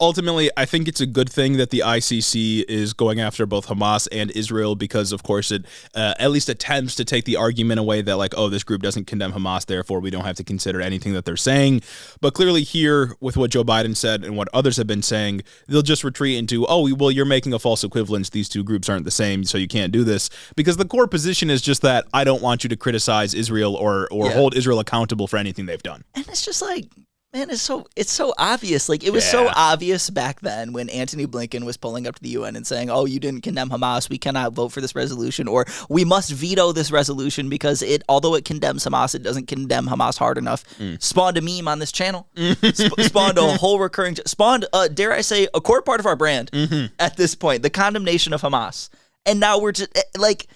Ultimately, I think it's a good thing that the ICC is going after both Hamas and Israel, because of course it at least attempts to take the argument away that like, oh, this group doesn't condemn Hamas, therefore we don't have to consider anything that they're saying. But clearly here, with what Joe Biden said and what others have been saying, they'll just retreat into, oh, well, you're making a false equivalence. These two groups aren't the same, so you can't do this. Because the core position is just that I don't want you to criticize Israel or hold Israel accountable for anything they've done. And it's just like, man, it's so obvious. Like, it was so obvious back then when Antony Blinken was pulling up to the UN and saying, oh, you didn't condemn Hamas, we cannot vote for this resolution, or we must veto this resolution because although it condemns Hamas, it doesn't condemn Hamas hard enough. Spawned a meme on this channel. Spawned a whole recurring, dare I say, a core part of our brand at this point, the condemnation of Hamas. And now we're just like,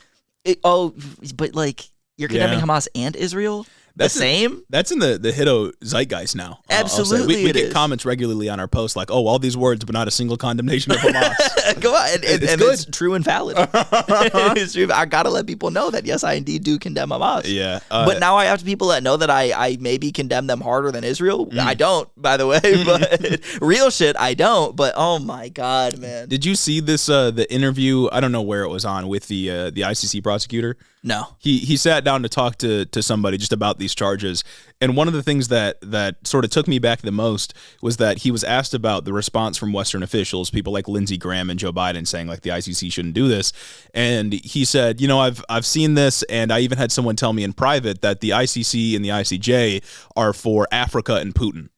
but like, you're condemning Hamas and Israel? That's the same? That's in the Hiddo zeitgeist now. Absolutely. We get comments regularly on our posts like, oh, all these words, but not a single condemnation of Hamas. Go on. And it's true and valid. It's true. I got to let people know that, yes, I indeed do condemn Hamas. Yeah. But now I have people that know that I maybe condemn them harder than Israel. I don't, by the way. But real shit, I don't. But oh my God, man. Did you see this, the interview, I don't know where it was on, with the ICC prosecutor? No. He sat down to talk to somebody just about these charges, and one of the things that sort of took me back the most was that he was asked about the response from Western officials, people like Lindsey Graham and Joe Biden, saying like the ICC shouldn't do this, and he said, I've seen this, and I even had someone tell me in private that the ICC and the ICJ are for Africa and Putin.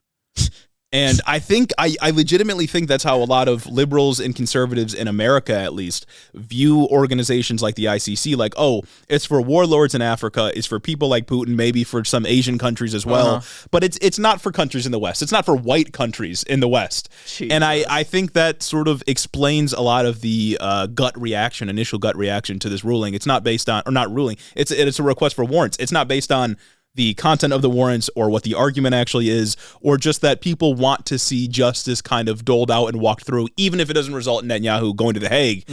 And I think I legitimately think that's how a lot of liberals and conservatives in America, at least, view organizations like the ICC. Like, oh, it's for warlords in Africa. It's for people like Putin, maybe for some Asian countries as well. But it's not for countries in the West. It's not for white countries in the West. Jesus. And I think that sort of explains a lot of the initial gut reaction to this ruling. It's not based on, or not ruling, it's a request for warrants. It's not based on the content of the warrants or what the argument actually is, or just that people want to see justice kind of doled out and walked through, even if it doesn't result in Netanyahu going to The Hague.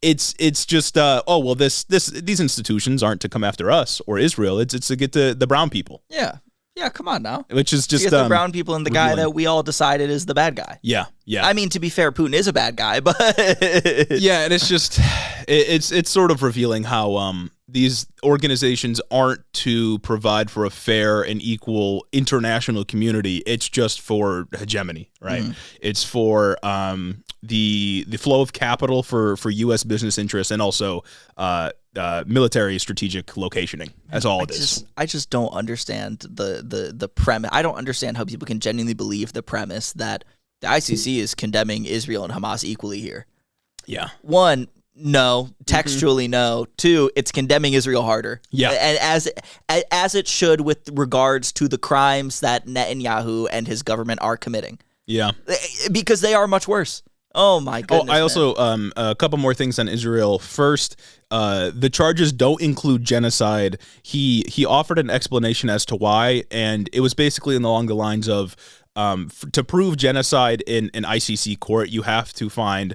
It's just, these institutions aren't to come after us or Israel. It's to get to the brown people. Yeah, come on now. Which is just to get the brown people and the guy that we all decided is the bad guy. Yeah. I mean, to be fair, Putin is a bad guy, but yeah, and it's just it's sort of revealing how these organizations aren't to provide for a fair and equal international community. It's just for hegemony, right? It's for the flow of capital for U.S. business interests, and also military strategic locationing. That's all it is. I just don't understand the premise. I don't understand how people can genuinely believe the premise that the ICC is condemning Israel and Hamas equally here. Yeah. One, No, textually no. 2, it's condemning Israel harder. Yeah, and as it should with regards to the crimes that Netanyahu and his government are committing. Yeah, because they are much worse. Oh my goodness. I also a couple more things on Israel. First, the charges don't include genocide. He offered an explanation as to why, and it was basically along the lines of to prove genocide in an ICC court, you have to find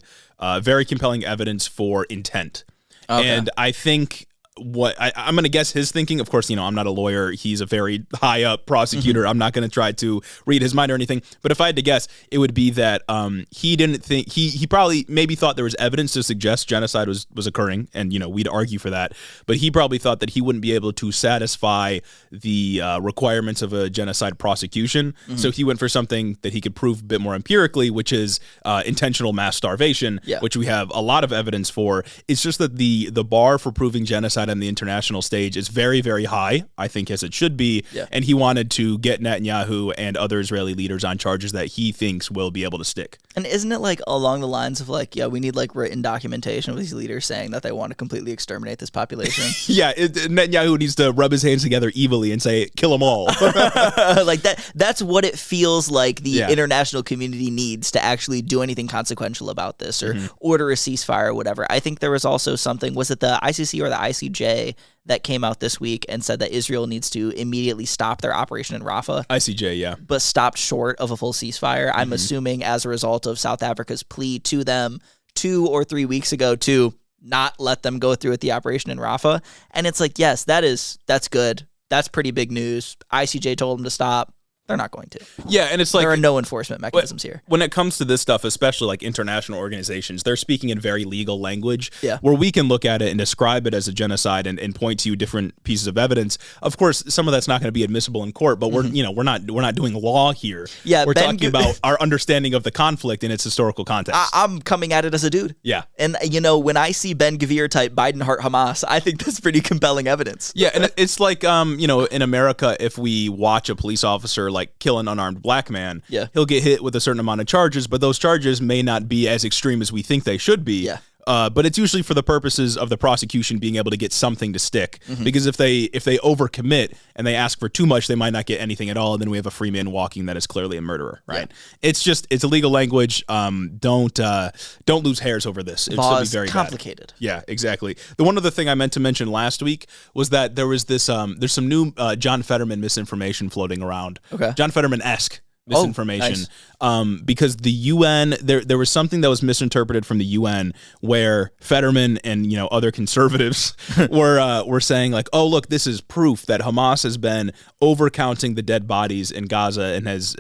very compelling evidence for intent. Okay. And I think what I'm going to guess his thinking, of course, I'm not a lawyer. He's a very high up prosecutor. I'm not going to try to read his mind or anything. But if I had to guess, it would be that he didn't think he probably maybe thought there was evidence to suggest genocide was occurring. And, we'd argue for that. But he probably thought that he wouldn't be able to satisfy the requirements of a genocide prosecution. So he went for something that he could prove a bit more empirically, which is intentional mass starvation, which we have a lot of evidence for. It's just that the bar for proving genocide on the international stage is very, very high, I think, as it should be. Yeah. And he wanted to get Netanyahu and other Israeli leaders on charges that he thinks will be able to stick. And isn't it like along the lines of like, we need like written documentation of these leaders saying that they want to completely exterminate this population? Yeah, Netanyahu needs to rub his hands together evilly and say, kill them all. Like that's what it feels like the international community needs to actually do anything consequential about this or order a ceasefire or whatever. I think there was also something, was it the ICC or the ICJ that came out this week and said that Israel needs to immediately stop their operation in Rafah. ICJ, yeah. But stopped short of a full ceasefire. I'm assuming as a result of South Africa's plea to them 2 or 3 weeks ago to not let them go through with the operation in Rafah. And it's like, yes, that's good. That's pretty big news. ICJ told them to stop. They're not going to. Yeah, and it's like there are no enforcement mechanisms here. When it comes to this stuff, especially like international organizations, they're speaking in very legal language where we can look at it and describe it as a genocide and point to different pieces of evidence. Of course, some of that's not going to be admissible in court, but we're not doing law here. Yeah, we're talking about our understanding of the conflict in its historical context. I'm coming at it as a dude. Yeah. And when I see Ben Gvir type Biden heart Hamas, I think that's pretty compelling evidence. Yeah, and it's like in America, if we watch a police officer like kill an unarmed black man, he'll get hit with a certain amount of charges, but those charges may not be as extreme as we think they should be. Yeah. But it's usually for the purposes of the prosecution being able to get something to stick. Because if they overcommit and they ask for too much, they might not get anything at all, and then we have a free man walking that is clearly a murderer, right? Yeah. It's illegal language. Don't lose hairs over this. It's going to be very complicated. Bad. Yeah, exactly. The one other thing I meant to mention last week was that there was this there's some new John Fetterman misinformation floating around. Okay. John Fetterman-esque misinformation. Because the UN, there was something that was misinterpreted from the UN where Fetterman and other conservatives were saying like, oh look, this is proof that Hamas has been overcounting the dead bodies in Gaza and has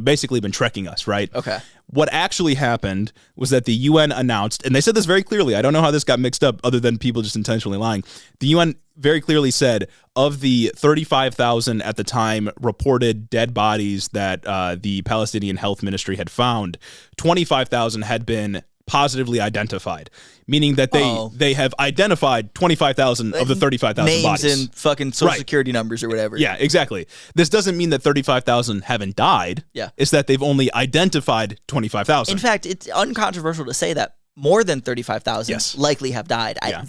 basically been trekking us, right? Okay. What actually happened was that the UN announced, and they said this very clearly, I don't know how this got mixed up other than people just intentionally lying. The UN very clearly said of the 35,000 at the time reported dead bodies that the Palestinian Health Ministry had found, 25,000 had been positively identified, meaning that they have identified 25,000 of the 35,000 bodies. Names and fucking social security numbers or whatever. Yeah, exactly. This doesn't mean that 35,000 haven't died. Yeah. It's that they've only identified 25,000. In fact, it's uncontroversial to say that more than 35,000 likely have died. Yeah.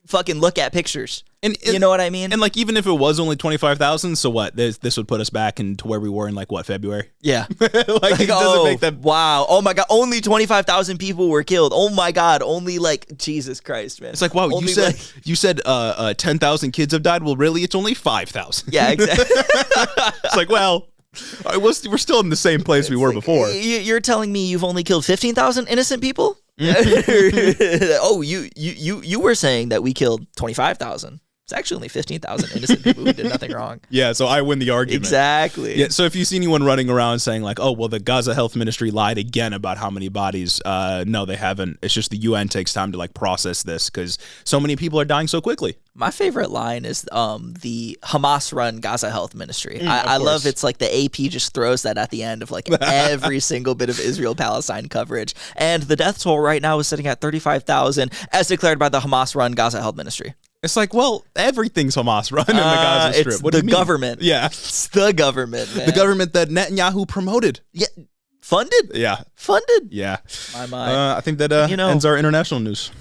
Fucking look at pictures. And you know what I mean? And like, even if it was only 25,000, so what? This would put us back into where we were in like what, February? Yeah. It doesn't make that. Wow. Oh my God. Only 25,000 people were killed. Oh my God. Only like, Jesus Christ, man. It's like, wow, you said 10,000 kids have died. Well, really, it's only 5,000. Yeah, exactly. It's like, well, we're still in the same place we were before. You're telling me you've only killed 15,000 innocent people? Oh, you were saying that we killed 25,000. It's actually only 15,000 innocent people who did nothing wrong. Yeah, so I win the argument. Exactly. Yeah, so if you see anyone running around saying like, oh, well, the Gaza Health Ministry lied again about how many bodies, no, they haven't. It's just the UN takes time to like process this because so many people are dying so quickly. My favorite line is the Hamas-run Gaza Health Ministry. I love it's like the AP just throws that at the end of like every single bit of Israel-Palestine coverage. And the death toll right now is sitting at 35,000 as declared by the Hamas-run Gaza Health Ministry. It's like, well, everything's Hamas run in the Gaza Strip. It's the government. Yeah. It's the government, man. The government that Netanyahu promoted. Yeah. Funded? Yeah. Funded? Yeah. My mind. I think that ends our international news.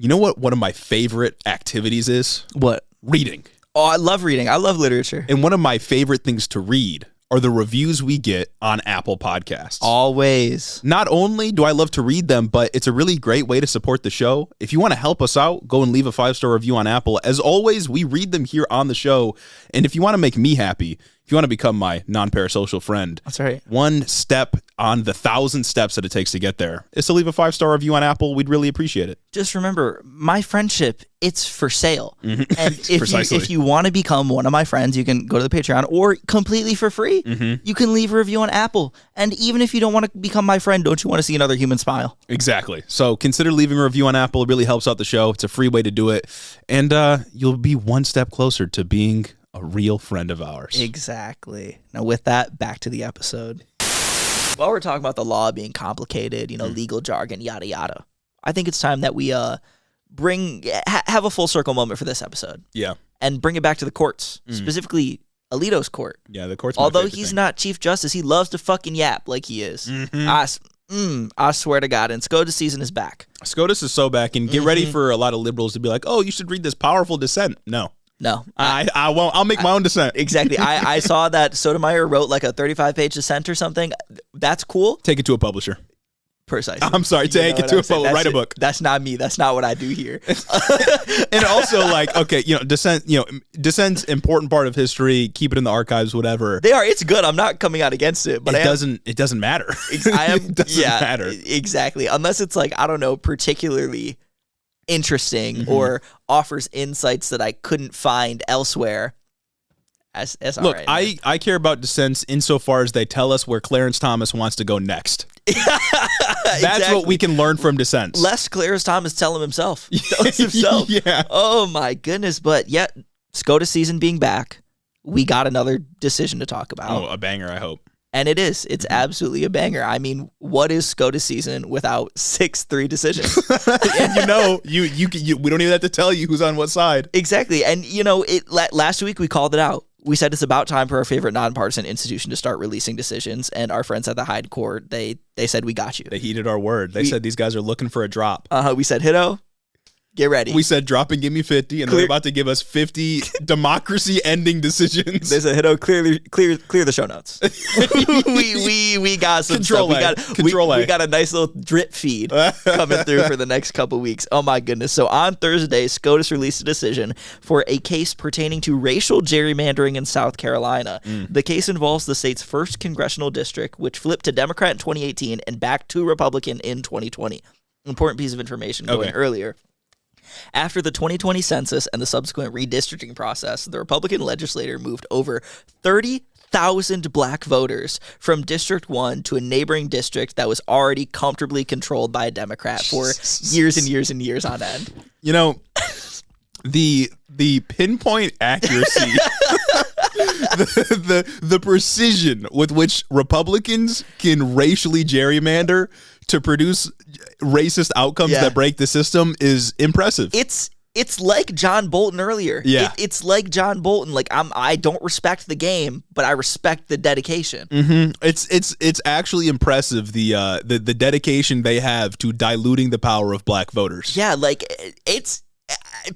You know what one of my favorite activities is? What? Reading. Oh, I love reading. I love literature. And one of my favorite things to read are the reviews we get on Apple Podcasts. Always. Not only do I love to read them, but it's a really great way to support the show. If you want to help us out, go and leave a 5-star review on Apple. As always, we read them here on the show. And if you want to make me happy, if you want to become my non-parasocial friend, that's right. One step on the 1,000 steps that it takes to get there is to leave a 5-star review on Apple. We'd really appreciate it. Just remember, my friendship, it's for sale. Mm-hmm. And if you want to become one of my friends, you can go to the Patreon, or completely for free, you can leave a review on Apple. And even if you don't want to become my friend, don't you want to see another human smile? Exactly. So consider leaving a review on Apple. It really helps out the show. It's a free way to do it. And you'll be one step closer to being a real friend of ours. Exactly. Now, with that, back to the episode. While we're talking about the law being complicated, legal jargon, yada, yada, I think it's time that we have a full circle moment for this episode. Yeah. And bring it back to the courts, specifically Alito's court. Yeah, the court's Although he's not Chief Justice, he loves to fucking yap like he is. I swear to God. And SCOTUS season is back. SCOTUS is so back. And get ready for a lot of liberals to be like, oh, you should read this powerful dissent. No. I won't. I'll make my own dissent. Exactly. I saw that Sotomayor wrote like a 35-page dissent or something. That's cool. Take it to a publisher. Precisely. I'm sorry. Take it to a publisher. Write a book. That's not me. That's not what I do here. And also, dissent's important part of history. Keep it in the archives, whatever. They are. It's good. I'm not coming out against it, but it doesn't matter. It doesn't matter. Exactly. Unless it's like, I don't know, particularly interesting or offers insights that I couldn't find elsewhere. Look, right, I care about dissents insofar as they tell us where Clarence Thomas wants to go next. That's what we can learn from dissents. Lest Clarence Thomas tell him himself. Yeah. Oh my goodness. But yet, SCOTUS season being back, we got another decision to talk about. Oh, a banger, I hope. And it is. It's absolutely a banger. I mean, what is SCOTUS season without 6-3 decisions? And we don't even have to tell you who's on what side. Exactly. And last week we called it out. We said it's about time for our favorite nonpartisan institution to start releasing decisions. And our friends at the Hyde Court, they said, we got you. They heeded our word. They said these guys are looking for a drop. We said, Hiddo, get ready. We said, drop and give me 50, and they're about to give us 50 democracy-ending decisions. They said, Hiddo, clear the show notes. we got some Control stuff. We got a nice little drip feed coming through for the next couple weeks. Oh my goodness! So on Thursday, SCOTUS released a decision for a case pertaining to racial gerrymandering in South Carolina. The case involves the state's first congressional district, which flipped to Democrat in 2018 and back to Republican in 2020. Important piece of information going earlier. After the 2020 census and the subsequent redistricting process, the Republican legislature moved over 30,000 black voters from District 1 to a neighboring district that was already comfortably controlled by a Democrat for years and years and years on end. The pinpoint accuracy, the precision with which Republicans can racially gerrymander to produce racist outcomes that break the system is impressive. It's like John Bolton earlier. Yeah. It's like John Bolton. Like I don't respect the game, but I respect the dedication. It's actually impressive the dedication they have to diluting the power of black voters. Yeah, like it's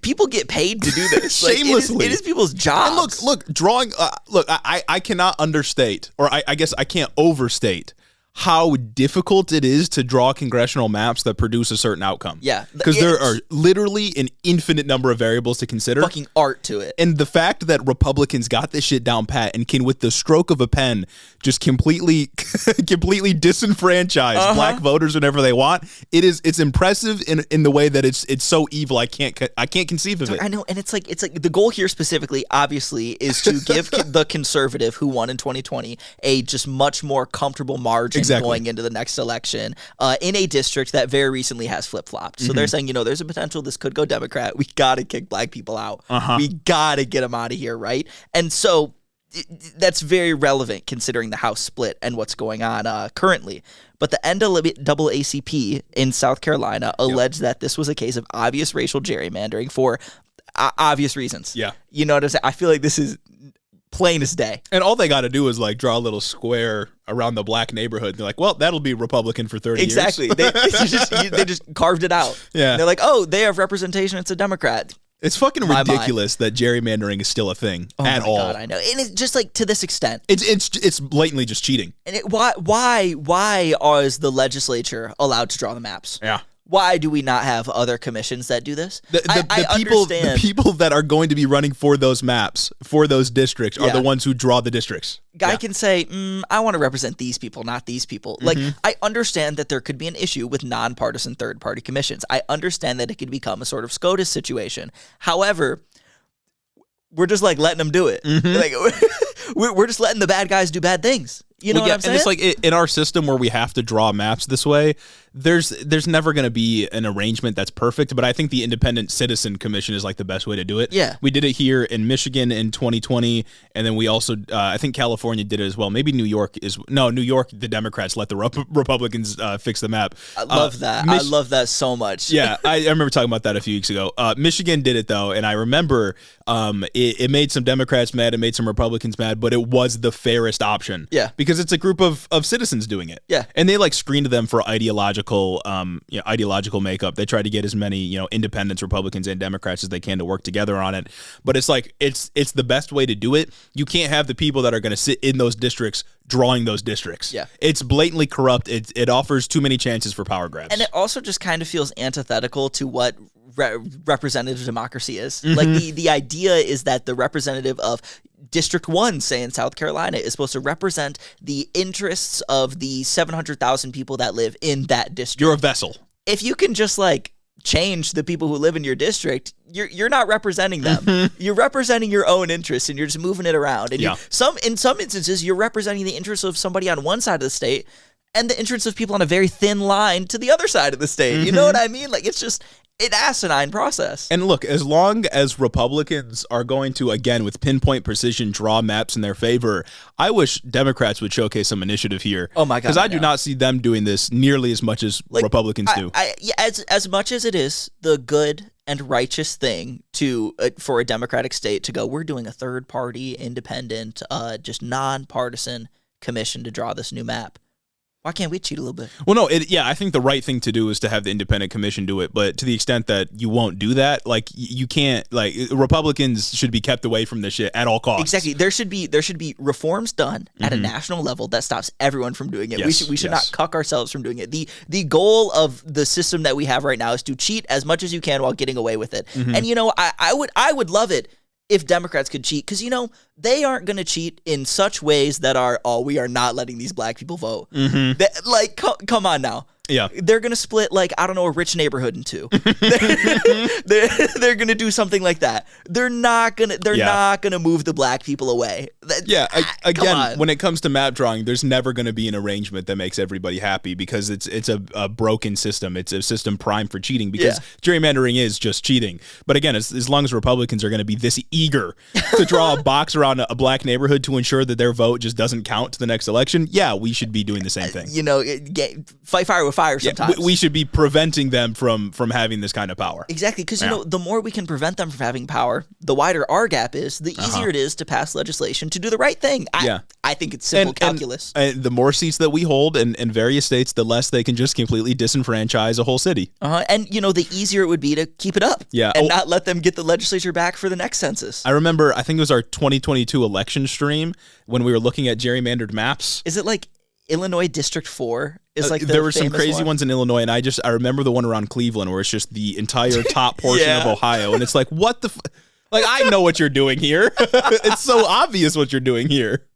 people get paid to do this shamelessly. Like, it is people's jobs. And look, drawing. I cannot understate, or I guess I can't overstate how difficult it is to draw congressional maps that produce a certain outcome. Yeah. Because there are literally an infinite number of variables to consider. Fucking art to it. And the fact that Republicans got this shit down pat and can, with the stroke of a pen, just completely disenfranchise black voters whenever they want, it's impressive in the way that it's so evil I can't conceive of it. I know, and it's like the goal here specifically, obviously, is to give the conservative who won in 2020 a just much more comfortable margin going into the next election in a district that very recently has flip-flopped. So they're saying, there's a potential this could go Democrat. We got to kick black people out. We got to get them out of here, right? And so that's very relevant considering the House split and what's going on currently. But the NAACP in South Carolina alleged that this was a case of obvious racial gerrymandering for obvious reasons. Yeah. You know what I'm saying? I feel like this is plain as day. And all they got to do is like draw a little square around the black neighborhood. They're like, well, that'll be Republican for 30 exactly. years. Exactly. They just carved it out. Yeah. And they're like, oh, they have representation. It's a Democrat. It's fucking ridiculous that gerrymandering is still a thing at all. God, I know. And it's just like to this extent. It's blatantly just cheating. And why is the legislature allowed to draw the maps? Yeah. Why do we not have other commissions that do this? The people that are going to be running for those maps, for those districts, are the ones who draw the districts. Guy can say, I want to represent these people, not these people. Like, I understand that there could be an issue with nonpartisan third-party commissions. I understand that it could become a sort of SCOTUS situation. However, we're just like letting them do it. Like, we're just letting the bad guys do bad things. You know what I'm saying? And it's like in our system where we have to draw maps this way, there's never going to be an arrangement that's perfect, but I think the Independent Citizen Commission is like the best way to do it. Yeah. We did it here in Michigan in 2020, and then we also, I think California did it as well. Maybe New York, the Democrats let the Republicans fix the map. I love that. I love that so much. Yeah, I remember talking about that a few weeks ago. Michigan did it, though, and I remember it made some Democrats mad, it made some Republicans mad, but it was the fairest option. Yeah. Because it's a group of citizens doing it. Yeah. And they like screened them for ideological makeup. They tried to get as many, independents, Republicans, and Democrats as they can to work together on it. But it's like it's the best way to do it. You can't have the people that are going to sit in those districts drawing those districts. Yeah. It's blatantly corrupt. It offers too many chances for power grabs. And it also just kind of feels antithetical to what representative democracy is. Like the idea is that the representative of District 1, say in South Carolina, is supposed to represent the interests of the 700,000 people that live in that district. You're a vessel. If you can just like change the people who live in your district, you're not representing them. You're representing your own interests, and you're just moving it around. And in some instances, you're representing the interests of somebody on one side of the state and the interests of people on a very thin line to the other side of the state. You know what I mean? Like, it's just an asinine process. And look, as long as Republicans are going to, again, with pinpoint precision, draw maps in their favor, I wish Democrats would showcase some initiative here. Oh my God. Because I do not see them doing this nearly as much as Republicans do. As much as it is the good and righteous thing to for a democratic state to go, we're doing a third-party, independent, just nonpartisan commission to draw this new map. Why can't we cheat a little bit? Well, no, I think the right thing to do is to have the independent commission do it. But to the extent that you won't do that, like you can't, like Republicans should be kept away from this shit at all costs. Exactly. There should be reforms done at a national level that stops everyone from doing it. Yes, we should not cuck ourselves from doing it. The goal of the system that we have right now is to cheat as much as you can while getting away with it. And I would love it if Democrats could cheat, because, they aren't going to cheat in such ways that are, we are not letting these black people vote. Come on now. Yeah. They're going to split, a rich neighborhood in two. They're going to do something like that. They're not going to move the black people away. Again, when it comes to map drawing, there's never going to be an arrangement that makes everybody happy because it's a broken system. It's a system primed for cheating because gerrymandering is just cheating. But again, as long as Republicans are going to be this eager to draw a box around a black neighborhood to ensure that their vote just doesn't count to the next election, we should be doing the same thing. Fight fire with fire sometimes. We should be preventing them from having this kind of power. Exactly, because the more we can prevent them from having power, the wider our gap is, the easier it is to pass legislation to do the right thing. I think it's simple calculus. And the more seats that we hold in various states, the less they can just completely disenfranchise a whole city. And the easier it would be to keep it up. And not let them get the legislature back for the next census. I remember, I think it was our 2022 election stream when we were looking at gerrymandered maps. Is it like Illinois District 4 is like there were some crazy ones in Illinois, and I remember the one around Cleveland where it's just the entire top portion of Ohio, and it's like, what the I know what you're doing here. It's so obvious what you're doing here.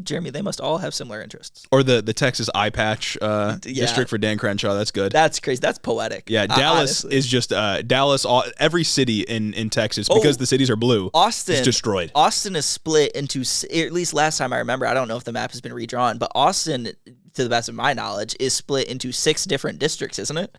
Jeremy, they must all have similar interests. Or the Texas eye patch district for Dan Crenshaw. That's good. That's crazy. That's poetic. Yeah, Dallas is just Dallas. Every city in Texas, because the cities are blue, Austin is destroyed. Austin is split into, at least last time I remember, I don't know if the map has been redrawn, but Austin, to the best of my knowledge, is split into 6 different districts, isn't it?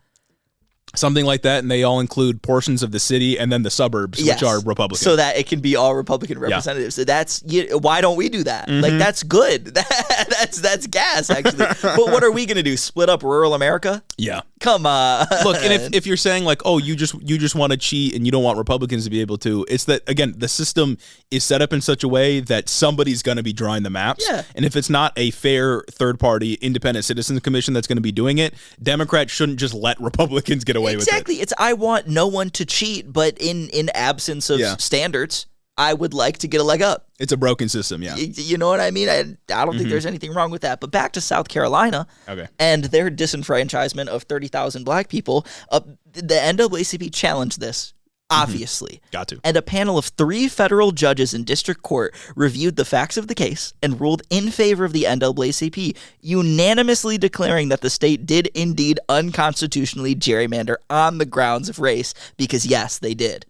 Something like that, and they all include portions of the city and then the suburbs, which are Republican. So that it can be all Republican representatives. So that's why don't we do that? That's good. That's gas, actually. But what are we going to do? Split up rural America? Yeah. Come on. Look, and if you're saying like, oh, you just want to cheat and you don't want Republicans to be able to, it's that, again, the system is set up in such a way that somebody's going to be drawing the maps. Yeah. And if it's not a fair third-party independent citizens commission that's going to be doing it, Democrats shouldn't just let Republicans get away with it. Exactly. It's I want no one to cheat, but in absence of standards, I would like to get a leg up. It's a broken system, yeah. You know what I mean? I don't think there's anything wrong with that. But back to South Carolina and their disenfranchisement of 30,000 black people. The NAACP challenged this, obviously. Got to. And a panel of 3 federal judges in district court reviewed the facts of the case and ruled in favor of the NAACP, unanimously declaring that the state did indeed unconstitutionally gerrymander on the grounds of race, because, yes, they did.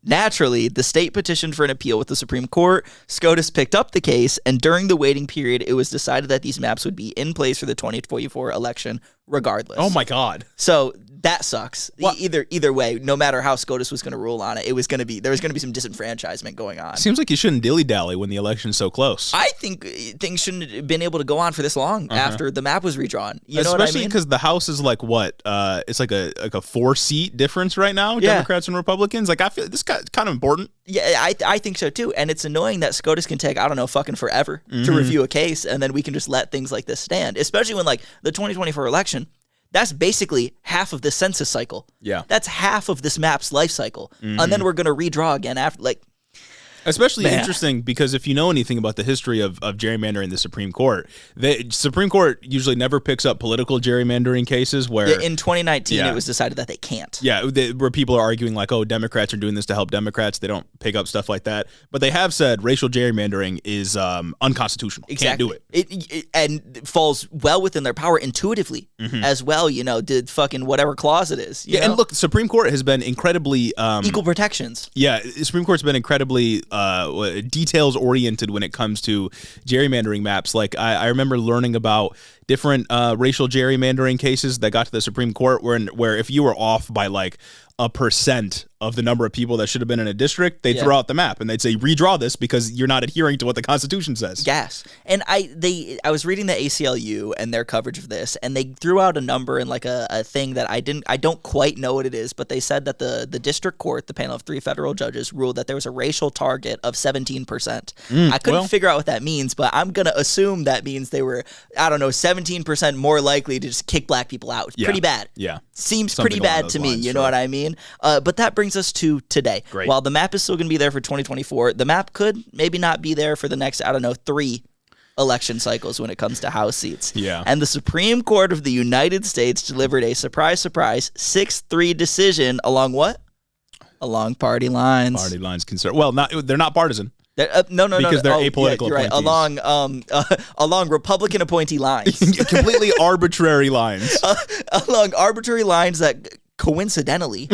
Naturally, the state petitioned for an appeal with the Supreme Court. SCOTUS picked up the case, and during the waiting period, it was decided that these maps would be in place for the 2024 election regardless. Oh, my God. So that sucks. Either way, no matter how SCOTUS was going to rule on it, there was going to be some disenfranchisement going on. Seems like you shouldn't dilly-dally when the election's so close. I think things shouldn't have been able to go on for this long after the map was redrawn. You know what I mean? Especially because the House is like what? It's like a 4-seat difference right now, Democrats and Republicans. Like, I feel this is kind of important. Yeah, I think so too. And it's annoying that SCOTUS can take, I don't know, fucking forever to review a case, and then we can just let things like this stand. Especially when, like, the 2024 election, that's basically half of the census cycle. Yeah. That's half of this map's life cycle. And then we're going to redraw again after, like... Especially interesting because if you know anything about the history of gerrymandering the Supreme Court, the Supreme Court usually never picks up political gerrymandering cases where... Yeah, in 2019, it was decided that they can't. Yeah, where people are arguing like, oh, Democrats are doing this to help Democrats. They don't pick up stuff like that. But they have said racial gerrymandering is unconstitutional. Exactly. Can't do it. And falls well within their power intuitively as well, did fucking whatever clause it is. You know? And look, the Supreme Court has been incredibly... equal protections. Yeah, the Supreme Court's been incredibly... details oriented when it comes to gerrymandering maps. Like I remember learning about different racial gerrymandering cases that got to the Supreme Court where if you were off by like 1% of the number of people that should have been in a district, they'd throw out the map and they'd say, redraw this because you're not adhering to what the Constitution says. Yes. And I was reading the ACLU and their coverage of this, and they threw out a number and like a thing that I don't quite know what it is, but they said that the district court, the panel of 3 federal judges, ruled that there was a racial target of 17%. I couldn't figure out what that means, but I'm going to assume that means they were, 17% more likely to just kick black people out. Yeah. Pretty bad. Yeah. Seems pretty bad to me, you know what I mean? But that brings us to today. Great. While the map is still going to be there for 2024, the map could maybe not be there for the next, 3 election cycles when it comes to House seats. Yeah. And the Supreme Court of the United States delivered a surprise 6-3 decision along what? Along party lines. Party lines concern. Well, they're not partisan. No, because they're apolitical. You're right. Along Republican appointee lines, completely arbitrary lines. Along arbitrary lines that coincidentally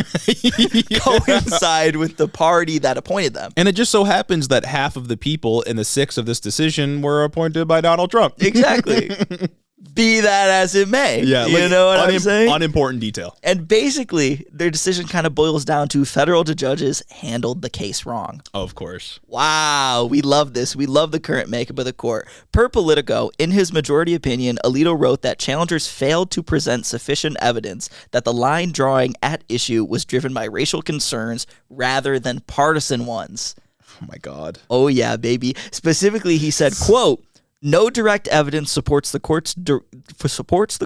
coincide with the party that appointed them. And it just so happens that half of the people in the 6 of this decision were appointed by Donald Trump. Exactly. Be that as it may. Yeah, you know what I'm saying? Unimportant detail. And basically, their decision kind of boils down to federal judges handled the case wrong. Of course. Wow, we love this. We love the current makeup of the court. Per Politico, in his majority opinion, Alito wrote that challengers failed to present sufficient evidence that the line drawing at issue was driven by racial concerns rather than partisan ones. Oh, my God. Oh, yeah, baby. Specifically, he said, quote, no direct evidence supports the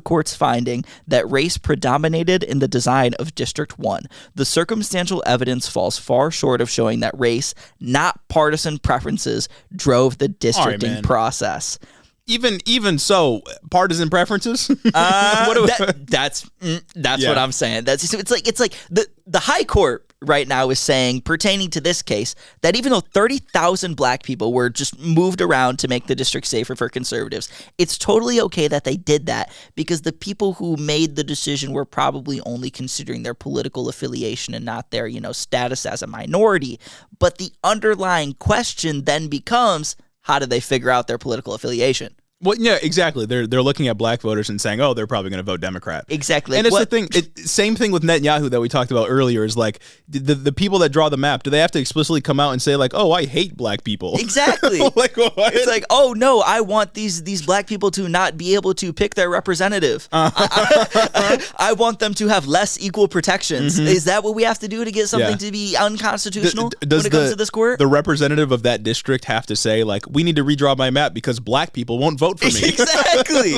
court's finding that race predominated in the design of District 1. The circumstantial evidence falls far short of showing that race, not partisan preferences, drove the districting process. Even so, partisan preferences. That's what I'm saying. It's like the high court right now is saying, pertaining to this case, that even though 30,000 black people were just moved around to make the district safer for conservatives, it's totally okay that they did that because the people who made the decision were probably only considering their political affiliation and not their, status as a minority. But the underlying question then becomes, how did they figure out their political affiliation? Well, yeah, exactly. They're looking at black voters and saying, "Oh, they're probably going to vote Democrat." Exactly. And it's the thing. Same thing with Netanyahu that we talked about earlier. Is like the people that draw the map. Do they have to explicitly come out and say like, "Oh, I hate black people"? Exactly. Like what? It's like, "Oh no, I want these black people to not be able to pick their representative. I want them to have less equal protections." Mm-hmm. Is that what we have to do to get something to be unconstitutional when it comes to this court? The representative of that district have to say like, "We need to redraw my map because black people won't vote for me." Exactly.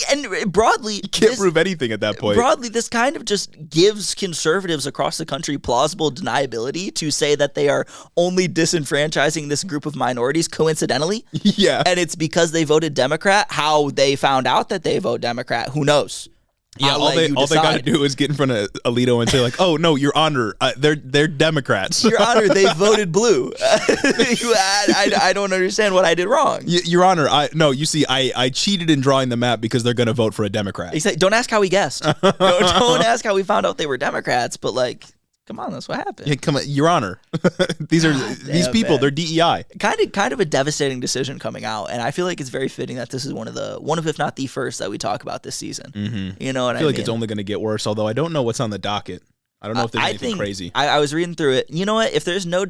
And broadly, you can't prove anything at that point. Broadly, this kind of just gives conservatives across the country plausible deniability to say that they are only disenfranchising this group of minorities coincidentally. Yeah. And it's because they voted Democrat. How they found out that they vote Democrat, who knows? Yeah, all they got to do is get in front of Alito and say like, "Oh no, Your Honor, they're Democrats." Your Honor, they voted blue. I don't understand what I did wrong. Your Honor, I cheated in drawing the map because they're going to vote for a Democrat. Don't ask how we guessed. Don't ask how we found out they were Democrats. But like, come on, that's what happened. Yeah, come on, Your Honor. These people, man. They're DEI. Kind of a devastating decision coming out, and I feel like it's very fitting that this is one of if not the first that we talk about this season. Mm-hmm. You know what I mean? I feel like it's only going to get worse. Although I don't know what's on the docket. I don't know if there's anything crazy. I was reading through it. You know what? If there's no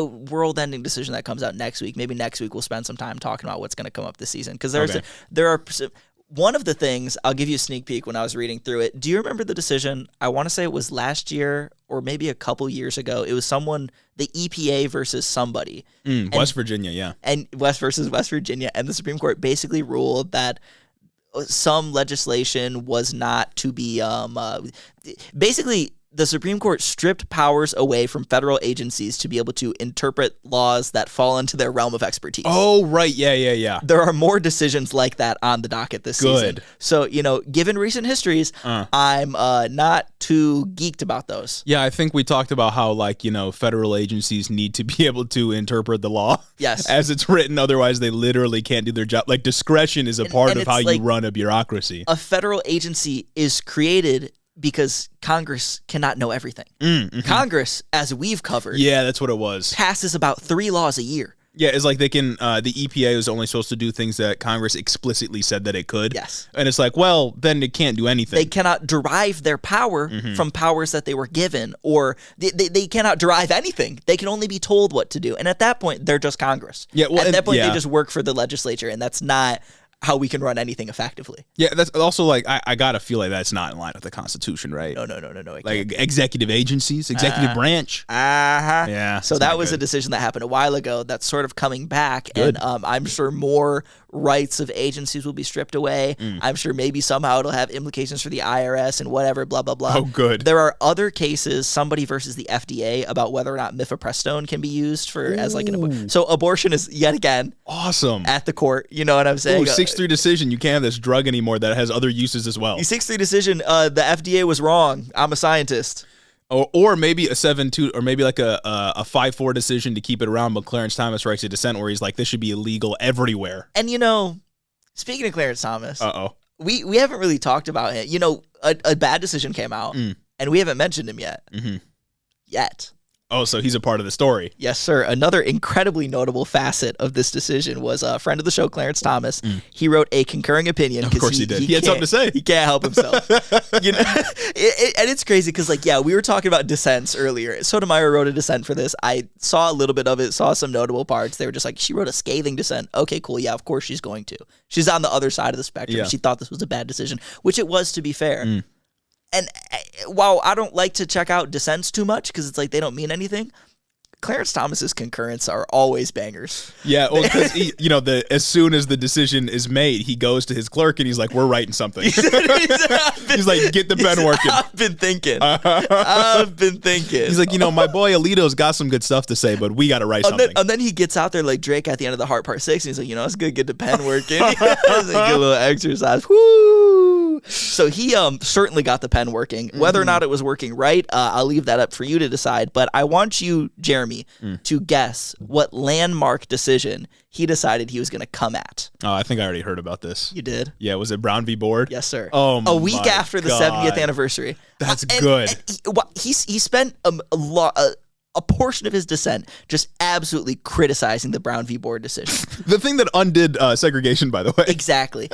world-ending decision that comes out next week, maybe next week we'll spend some time talking about what's going to come up this season because there are. One of the things, I'll give you a sneak peek when I was reading through it. Do you remember the decision? I want to say it was last year or maybe a couple years ago. It was the EPA versus somebody. West Virginia, yeah. And West versus West Virginia. And the Supreme Court basically ruled that some legislation was not to be basically the Supreme Court stripped powers away from federal agencies to be able to interpret laws that fall into their realm of expertise. Oh, right. Yeah. There are more decisions like that on the docket this season. So, given recent histories, I'm not too geeked about those. Yeah, I think we talked about how, federal agencies need to be able to interpret the law as it's written. Otherwise, they literally can't do their job. Like, discretion is a part of how you run a bureaucracy. A federal agency is created because Congress cannot know everything. Mm-hmm. Congress, as we've covered, that's what it was, passes about 3 laws a year. Yeah, it's like they can. The EPA is only supposed to do things that Congress explicitly said that it could. Yes, and it's like, well, then it can't do anything. They cannot derive their power from powers that they were given, or they cannot derive anything. They can only be told what to do, and at that point, they're just Congress. Yeah, well, at that point, they just work for the legislature, and that's not how we can run anything effectively. Yeah, that's also like I gotta feel like that's not in line with the Constitution, right? No. Like executive agencies, executive branch. Yeah. So that was a decision that happened a while ago. That's sort of coming back, and I'm sure more rights of agencies will be stripped away. I'm sure maybe somehow it'll have implications for the IRS and whatever. Blah blah blah. Oh, good. There are other cases, somebody versus the FDA, about whether or not mifepristone can be used as like an so abortion is yet again awesome at the court. You know what I'm saying? 6-3 decision. You can't have this drug anymore that has other uses as well. 6-3 decision. The FDA was wrong. I'm a scientist. Or maybe a 7-2, or maybe like a 5-4 decision to keep it around. But Clarence Thomas writes a dissent where he's like, this should be illegal everywhere. And speaking of Clarence Thomas, we haven't really talked about him. A bad decision came out, and we haven't mentioned him yet. Mm-hmm. Yet. Oh, so he's a part of the story. Yes, sir. Another incredibly notable facet of this decision was a friend of the show, Clarence Thomas. He wrote a concurring opinion. Of course he did. He had something to say. He can't help himself. And it's crazy because, we were talking about dissents earlier. Sotomayor wrote a dissent for this. I saw a little bit of it, saw some notable parts. They were just like, she wrote a scathing dissent. Okay, cool. Yeah, of course she's going to. She's on the other side of the spectrum. Yeah. She thought this was a bad decision, which it was, to be fair. And while I don't like to check out dissents too much because it's like they don't mean anything, Clarence Thomas's concurrents are always bangers. Yeah, well, because as soon as the decision is made, he goes to his clerk and he's like, "We're writing something." He's like, "Get the pen working." I've been thinking. He's like, my boy Alito's got some good stuff to say, but we got to write something. And then he gets out there like Drake at the end of the Heart Part 6, and he's like, it's good to get the pen working. Like, get a little exercise. Woo! So he certainly got the pen working. Whether or not it was working right, I'll leave that up for you to decide. But I want you, Jeremy, to guess what landmark decision he decided he was going to come at. Oh, I think I already heard about this. You did? Yeah, was it Brown v. Board? Yes, sir. Oh, a week after the 70th anniversary. That's good. He spent a lot. a portion of his dissent just absolutely criticizing the Brown v. Board decision. The thing that undid segregation, by the way. Exactly.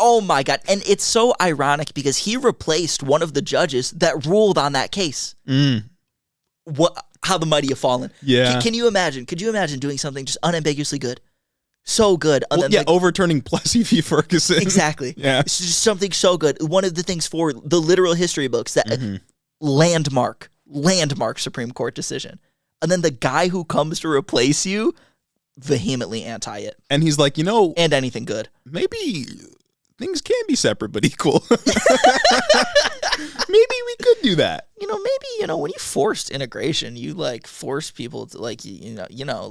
Oh my God. And it's so ironic because he replaced one of the judges that ruled on that case. How the mighty have fallen. Yeah. Can you imagine? Could you imagine doing something just unambiguously good? So good. Overturning Plessy v. Ferguson. Exactly. Yeah. It's just something so good. One of the things for the literal history books that landmark Supreme Court decision. And then the guy who comes to replace you, vehemently anti it. And he's like, and anything good. Maybe things can be separate but equal. Maybe we could do that. When you forced integration, you force people to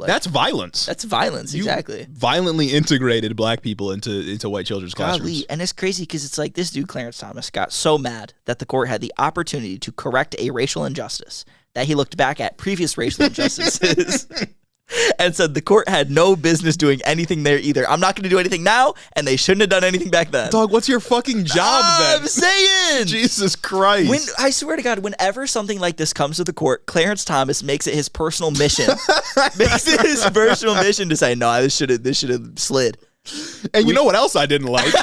that's violence. That's violence, exactly. You violently integrated black people into white children's classrooms. And it's crazy because it's like this dude Clarence Thomas got so mad that the court had the opportunity to correct a racial injustice that he looked back at previous racial injustices and said the court had no business doing anything there either. I'm not going to do anything now, and they shouldn't have done anything back then. Dog, what's your fucking job then? I'm saying! Jesus Christ. I swear to God, whenever something like this comes to the court, Clarence Thomas makes it his personal mission. To say, no, this should have slid. And you know what else I didn't like?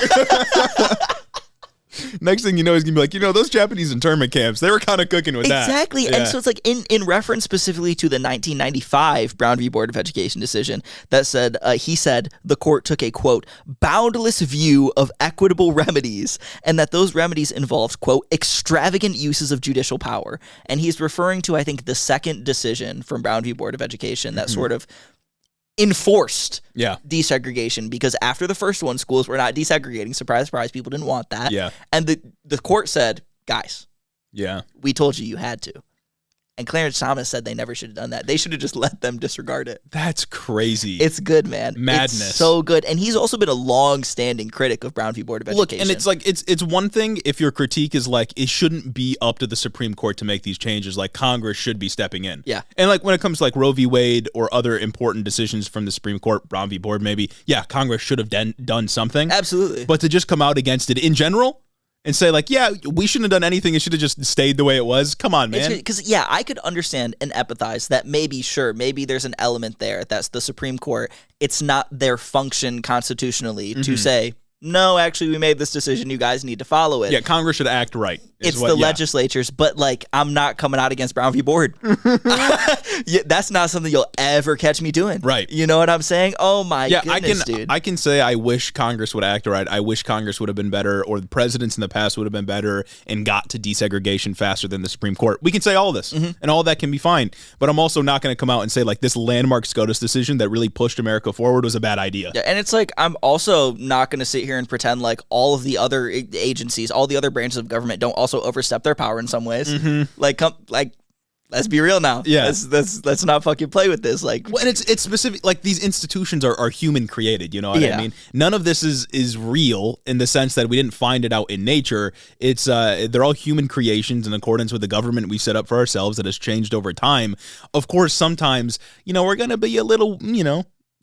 Next thing you know, he's going to be like, those Japanese internment camps, they were kind of cooking with that. Exactly. Yeah. And so it's like in reference specifically to the 1995 Brown v. Board of Education decision that said, he said the court took a, quote, boundless view of equitable remedies and that those remedies involved, quote, extravagant uses of judicial power. And he's referring to, I think, the second decision from Brown v. Board of Education that sort of enforced desegregation because after the first one, schools were not desegregating. Surprise, surprise, people didn't want that. Yeah. And the court said, guys, we told you had to. And Clarence Thomas said they never should have done that. They should have just let them disregard it. That's crazy. It's good, man. Madness. It's so good. And he's also been a long-standing critic of Brown v. Board of Education. Look, and it's like, it's one thing if your critique is like, it shouldn't be up to the Supreme Court to make these changes. Like, Congress should be stepping in. Yeah. And like, when it comes to like Roe v. Wade or other important decisions from the Supreme Court, Brown v. Board maybe, Congress should have done something. Absolutely. But to just come out against it in general and say like, we shouldn't have done anything. It should have just stayed the way it was. Come on, man. Because, I could understand and empathize that maybe there's an element there that's the Supreme Court. It's not their function constitutionally to say, no, actually, we made this decision. You guys need to follow it. Yeah, Congress should act right. It's the legislatures, but I'm not coming out against Brown v. Board. That's not something you'll ever catch me doing. Right. You know what I'm saying? Oh my goodness, dude. I can say I wish Congress would act right. I wish Congress would have been better, or the presidents in the past would have been better and got to desegregation faster than the Supreme Court. We can say all this, and all that can be fine. But I'm also not going to come out and say like this landmark SCOTUS decision that really pushed America forward was a bad idea. Yeah, and it's like I'm also not going to sit here and pretend like all of the other agencies, all the other branches of government don't also overstep their power in some ways. Let's be real now. Yeah. Let's not fucking play with this. Like, and it's specific. Like these institutions are human created. You know what I mean? None of this is real in the sense that we didn't find it out in nature. It's they're all human creations in accordance with the government we set up for ourselves that has changed over time. Of course, sometimes we're gonna be a little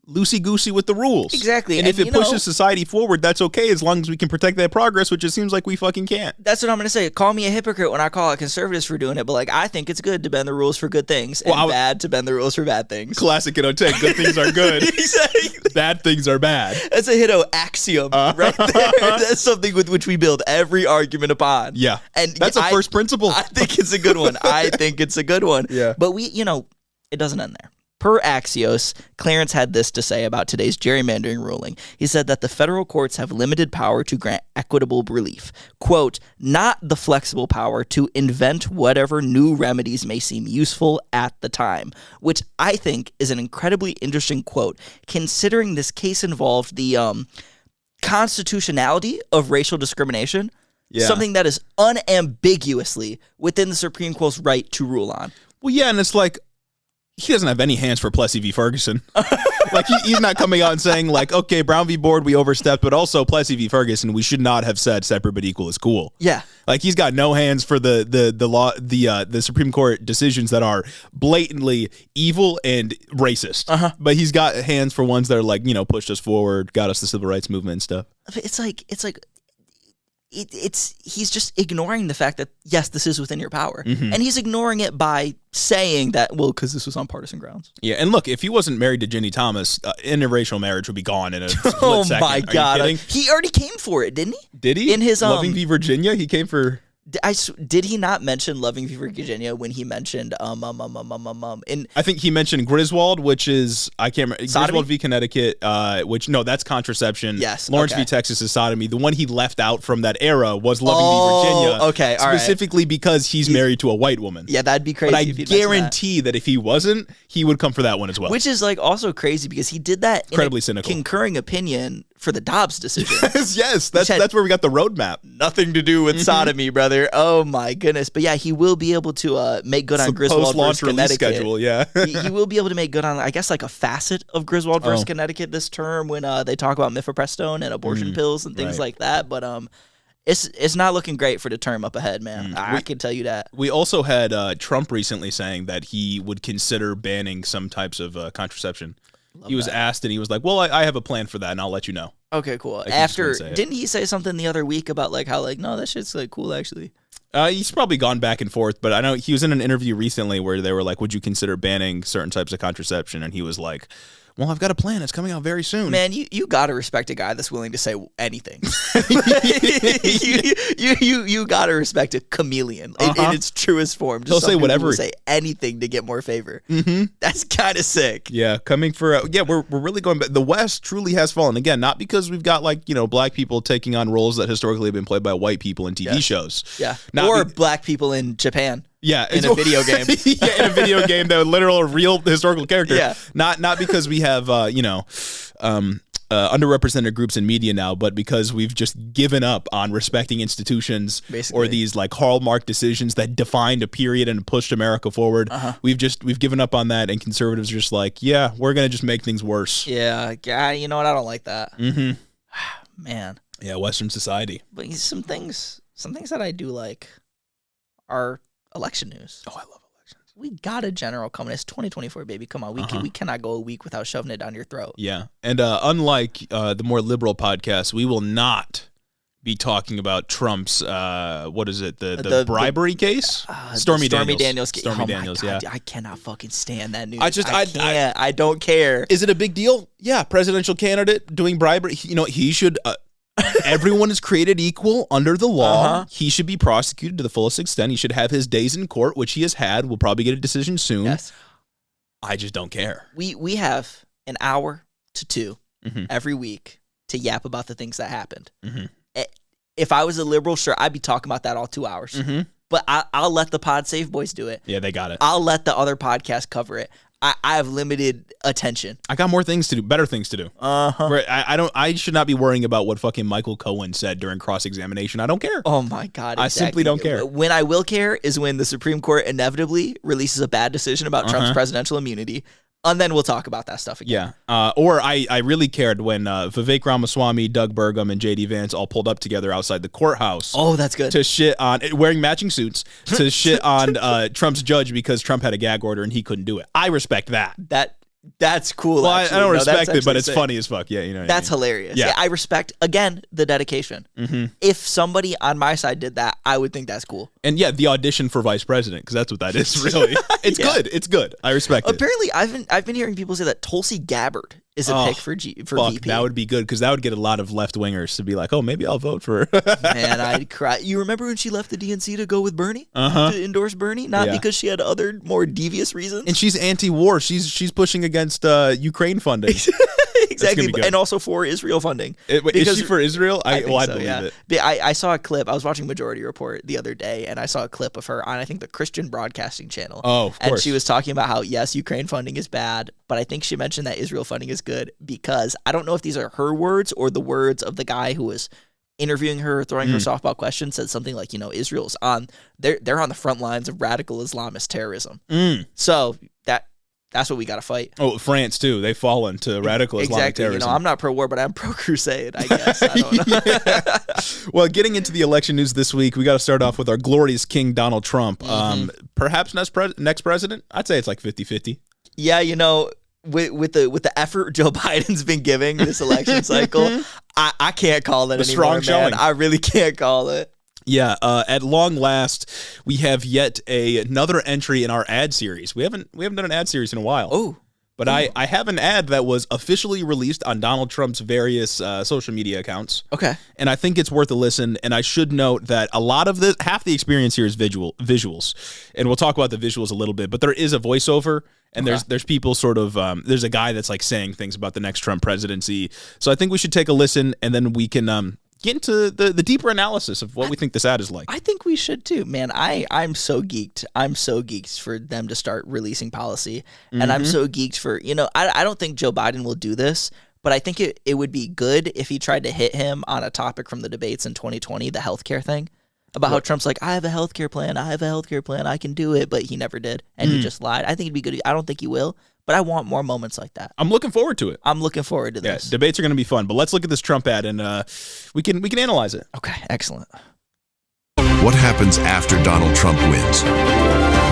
loosey-goosey with the rules. Exactly. And if it pushes society forward, that's okay as long as we can protect that progress, which it seems like we fucking can't. That's what I'm going to say. Call me a hypocrite when I call out conservatives for doing it, but I think it's good to bend the rules for good things and bad to bend the rules for bad things. Classic Hiddo take. Good things are good. Exactly. Bad things are bad. That's a Hiddo axiom right there. That's something with which we build every argument upon. Yeah. And that's a first principle. I think it's a good one. Yeah. But it doesn't end there. Per Axios, Clarence had this to say about today's gerrymandering ruling. He said that the federal courts have limited power to grant equitable relief. Quote, not the flexible power to invent whatever new remedies may seem useful at the time, which I think is an incredibly interesting quote, considering this case involved the constitutionality of racial discrimination, something that is unambiguously within the Supreme Court's right to rule on. Well, yeah, and it's like, he doesn't have any hands for Plessy v. Ferguson. Like, he's not coming out and saying, like, okay, Brown v. Board, we overstepped, but also Plessy v. Ferguson, we should not have said separate but equal is cool. Yeah. Like, he's got no hands for the Supreme Court decisions that are blatantly evil and racist. But he's got hands for ones that are, like, pushed us forward, got us the civil rights movement and stuff. It's like he's just ignoring the fact that, yes, this is within your power. And he's ignoring it by saying that, well, because this was on partisan grounds. Yeah, and look, if he wasn't married to Ginny Thomas, interracial marriage would be gone in a split second. My God. He already came for it, didn't he? Did he? In his Loving v. Virginia, he came for... Did he not mention Loving v. Virginia when he mentioned I think he mentioned Griswold, which is I can't remember. Sodomy? Griswold v. Connecticut, which no, that's contraception. Yes, Lawrence v. Texas is sodomy. The one he left out from that era was Loving v. Virginia. Okay, all right. Specifically because he's married to a white woman. Yeah, that'd be crazy. But I guarantee that if he wasn't, he would come for that one as well. Which is like also crazy because he did that incredibly cynical concurring opinion for the Dobbs decision. yes, that's where we got the roadmap. Nothing to do with sodomy, brother. Oh my goodness. But yeah, he will be able to make good on Griswold versus Connecticut. Schedule, yeah. he will be able to make good on, I guess, like a facet of Griswold versus Connecticut this term when they talk about mifepristone and abortion pills and things like that. But it's not looking great for the term up ahead, man. I can tell you that. We also had Trump recently saying that he would consider banning some types of contraception. He was asked, and he was like, well, I have a plan for that, and I'll let you know. Okay, cool. Didn't he say something the other week about like how like, no, that shit's like cool, actually? He's probably gone back and forth, but I know he was in an interview recently where they were like, would you consider banning certain types of contraception? And he was like, well, I've got a plan. It's coming out very soon. Man, you got to respect a guy that's willing to say anything. you got to respect a chameleon in its truest form. He'll say whatever. Say anything to get more favor. That's kind of sick. Yeah, coming for we're really going back. The West truly has fallen again, not because we've got like black people taking on roles that historically have been played by white people in TV shows. Yeah, or black people in Japan. Yeah, in a video game. In a video game, the literal, real historical character. Yeah, not because we have underrepresented groups in media now, but because we've just given up on respecting institutions or these like hallmark decisions that defined a period and pushed America forward. We've given up on that, and conservatives are just like, yeah, we're gonna just make things worse. Yeah, you know what? I don't like that. Man. Yeah, Western society. But some things that I do like are election news. Oh, I love elections. We got a general coming. It's 2024, baby. Come on. We cannot go a week without shoving it down your throat. Yeah. And unlike the more liberal podcasts, we will not be talking about Trump's, what is it, the bribery case? Stormy Daniels. Stormy Daniels, God, yeah. I cannot fucking stand that news. I don't care. Is it a big deal? Yeah. Presidential candidate doing bribery. He should... everyone is created equal under the law. He should be prosecuted to the fullest extent. He should have his days in court, which he has had. We'll probably get a decision soon. Yes. I just don't care. We have an hour to two every week to yap about the things that happened. If I was a liberal, sure, I'd be talking about that all 2 hours. But I'll let the Pod Save Boys do it. Yeah, they got it. I'll let the other podcasts cover it. I have limited attention. I got more things to do, better things to do. I should not be worrying about what fucking Michael Cohen said during cross-examination. I don't care. Oh my God. Exactly. I simply don't care. When I will care is when the Supreme Court inevitably releases a bad decision about Trump's presidential immunity. And then we'll talk about that stuff again. Yeah. Or I really cared when Vivek Ramaswamy, Doug Burgum, and J.D. Vance all pulled up together outside the courthouse. Oh, that's good. To shit on, wearing matching suits, to shit on Trump's judge because Trump had a gag order and he couldn't do it. I respect that. That's cool. Well, I don't respect it, but it's funny as fuck. Yeah, that's hilarious. Yeah, I respect, again, the dedication. If somebody on my side did that, I would think that's cool. And yeah, the audition for vice president, because that's what that is, really. It's good. It's good. I respect it. Apparently, I've been hearing people say that Tulsi Gabbard is a pick for VP. That would be good, because that would get a lot of left-wingers to be like, oh, maybe I'll vote for her. Man, I'd cry. You remember when she left the DNC to go with Bernie? To endorse Bernie? Not because she had other, more devious reasons? And she's anti-war. She's pushing against Ukraine funding. Exactly, and also for Israel funding. Is she for Israel? I believe it. I saw a clip. I was watching Majority Report the other day, and I saw a clip of her on, I think, the Christian Broadcasting Channel. Oh, of course. And she was talking about how, yes, Ukraine funding is bad, but I think she mentioned that Israel funding is good because I don't know if these are her words or the words of the guy who was interviewing her, throwing her softball questions, said something like, Israel's they're on the front lines of radical Islamist terrorism. So that's what we got to fight. Oh, France, too. They've fallen to radical Islamic terrorism. I'm not pro-war, but I'm pro-crusade, I guess. I don't know. Well, getting into the election news this week, we got to start off with our glorious king, Donald Trump. Perhaps next president? I'd say it's like 50-50. Yeah, with the effort Joe Biden's been giving this election cycle, I can't call it the anymore, strong showing. man. I really can't call it. Yeah, at long last, we have yet another entry in our ad series. We haven't done an ad series in a while. Oh. But I have an ad that was officially released on Donald Trump's various social media accounts. Okay. And I think it's worth a listen. And I should note that half the experience here is visuals. And we'll talk about the visuals a little bit. But there is a voiceover, and there's people sort of there's a guy that's like saying things about the next Trump presidency. So I think we should take a listen, and then we can get into the deeper analysis of what we think this ad is like. I think we should too, man. I'm so geeked. I'm so geeked for them to start releasing policy. And I'm so geeked for, I don't think Joe Biden will do this, but I think it would be good if he tried to hit him on a topic from the debates in 2020, the healthcare thing, about how Trump's like, I have a healthcare plan, I can do it, but he never did. And he just lied. I think it'd be good. I don't think he will. But I want more moments like that. I'm looking forward to it. I'm looking forward to this. Yeah, debates are going to be fun. But let's look at this Trump ad, and we can analyze it. Okay, excellent. What happens after Donald Trump wins?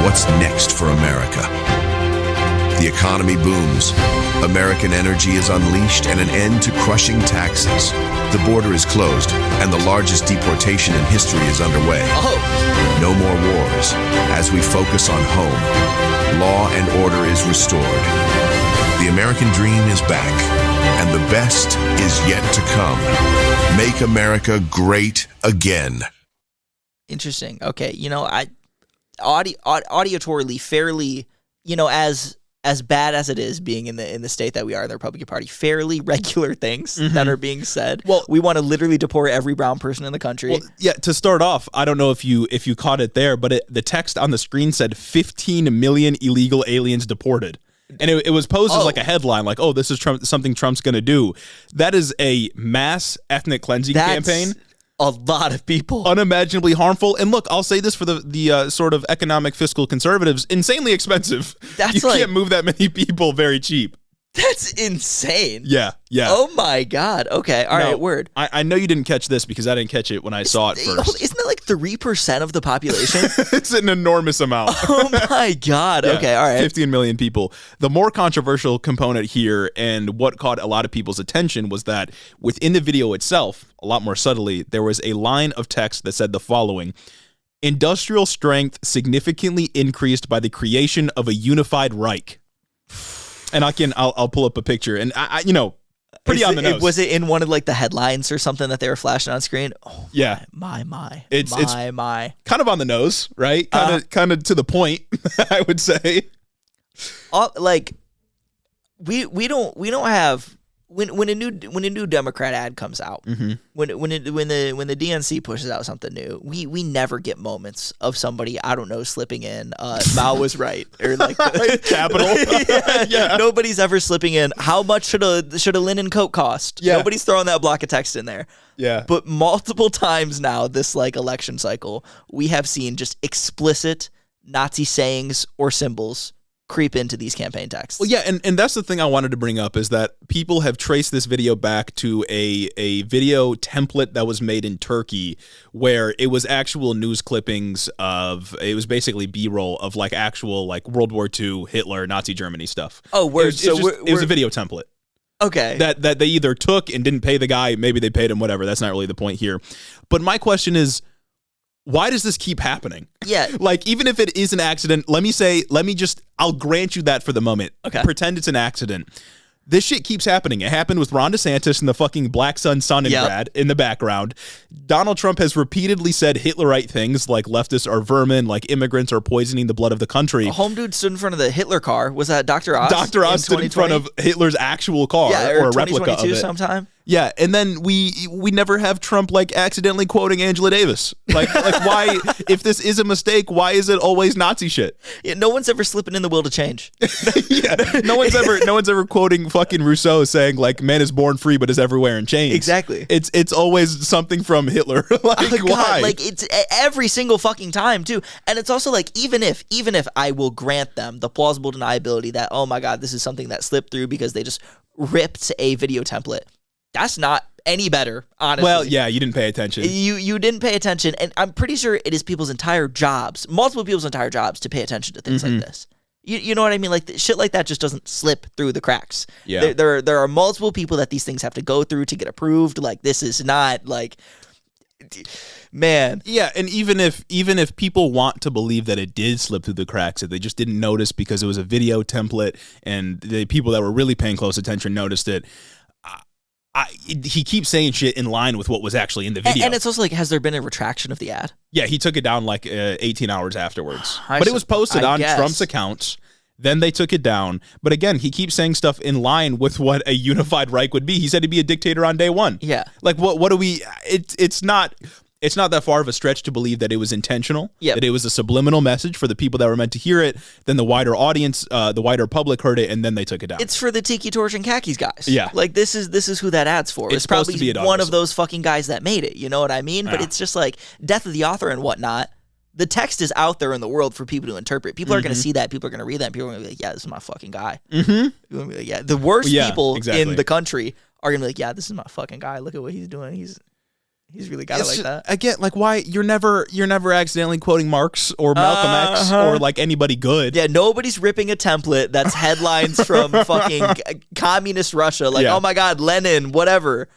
What's next for America? The economy booms. American energy is unleashed, and an end to crushing taxes. The border is closed, and the largest deportation in history is underway. Oh. No more wars. As we focus on home, law and order is restored. The American dream is back, and the best is yet to come. Make America great again. Interesting. Okay, auditorily fairly, as bad as it is being in the state that we are in the Republican Party, fairly regular things that are being said. Well, we want to literally deport every brown person in the country. Well, yeah, to start off, I don't know if you caught it there, but the text on the screen said 15 million illegal aliens deported. And it was posed as like a headline, like, oh, this is something Trump's going to do. That is a mass ethnic cleansing campaign. A lot of people. Unimaginably harmful. And look, I'll say this for the sort of economic fiscal conservatives, insanely expensive. You can't move that many people very cheap. That's insane. Yeah. Oh my God. Okay. All right. Word. I know you didn't catch this because I didn't catch it when I saw it first. Isn't it like 3% of the population? It's an enormous amount. Oh my God. Yeah, okay. All right. 15 million people. The more controversial component here, and what caught a lot of people's attention, was that within the video itself, a lot more subtly, there was a line of text that said the following: industrial strength significantly increased by the creation of a unified Reich. And I'll pull up a picture, and I pretty on the nose. Was it in one of like the headlines or something that they were flashing on screen? Oh, yeah. My. It's kind of on the nose, right? Kind of to the point, I would say. Like we don't have when a new Democrat ad comes out, when the DNC pushes out something new, we never get moments of somebody, I don't know, slipping in Mao was right, or like capital. Yeah. Nobody's ever slipping in how much should a linen coat cost. Yeah. Nobody's throwing that block of text in there. Yeah. But multiple times now this like election cycle, we have seen just explicit Nazi sayings or symbols creep into these campaign texts. Well, yeah, and that's the thing I wanted to bring up, is that people have traced this video back to a video template that was made in Turkey, where it was actual news clippings it was basically B-roll of like actual like World War II, Hitler, Nazi Germany stuff. Oh, word. It was a video template. Okay. That they either took and didn't pay the guy, maybe they paid him, whatever. That's not really the point here. But my question is, why does this keep happening? Yeah. Like, even if it is an accident, I'll grant you that for the moment. Okay. Pretend it's an accident. This shit keeps happening. It happened with Ron DeSantis and the fucking Black Sun Sonningrad in the background. Donald Trump has repeatedly said Hitlerite things like leftists are vermin, like immigrants are poisoning the blood of the country. A home dude stood in front of the Hitler car. Was that Dr. Oz? Dr. Oz stood in front of Hitler's actual car, or a replica of it. Sometime. Yeah, and then we never have Trump like accidentally quoting Angela Davis. Like why, if this is a mistake, why is it always Nazi shit? Yeah, no one's ever slipping in the will to change. Yeah, no one's ever quoting fucking Rousseau saying like man is born free but is everywhere in chains. Exactly. It's always something from Hitler. Like why? Like it's every single fucking time too. And it's also like even if I will grant them the plausible deniability that, oh my God, this is something that slipped through because they just ripped a video template. That's not any better, honestly. Well, yeah, you didn't pay attention. You didn't pay attention, and I'm pretty sure it is multiple people's entire jobs to pay attention to things like this. You know what I mean? Like shit like that just doesn't slip through the cracks. Yeah. There are multiple people that these things have to go through to get approved. Like this is not like, man. Yeah, and even if people want to believe that it did slip through the cracks, that they just didn't notice because it was a video template and the people that were really paying close attention noticed it. He keeps saying shit in line with what was actually in the video. And it's also like, has there been a retraction of the ad? Yeah, he took it down like 18 hours afterwards. But it was posted on Trump's accounts. Then they took it down. But again, he keeps saying stuff in line with what a unified Reich would be. He said he'd be a dictator on day one. Yeah. Like, what do we... It's not that far of a stretch to believe that it was intentional, that it was a subliminal message for the people that were meant to hear it. Then the wider audience, the wider public heard it, and then they took it down. It's for the Tiki Torch and Khakis guys. Yeah. Like, this is who that ad's for. It's probably to be one of those fucking guys that made it. You know what I mean? But it's just like, death of the author and whatnot. The text is out there in the world for people to interpret. People are going to see that. People are going to read that. People are going to be like, yeah, this is my fucking guy. People are gonna be like, yeah. The worst people in the country are going to be like, yeah, this is my fucking guy. Look at what he's doing. He's really got it like that. Again, like why you're never accidentally quoting Marx or Malcolm X or like anybody good. Yeah, nobody's ripping a template that's headlines from fucking communist Russia. Like, oh my God, Lenin, whatever.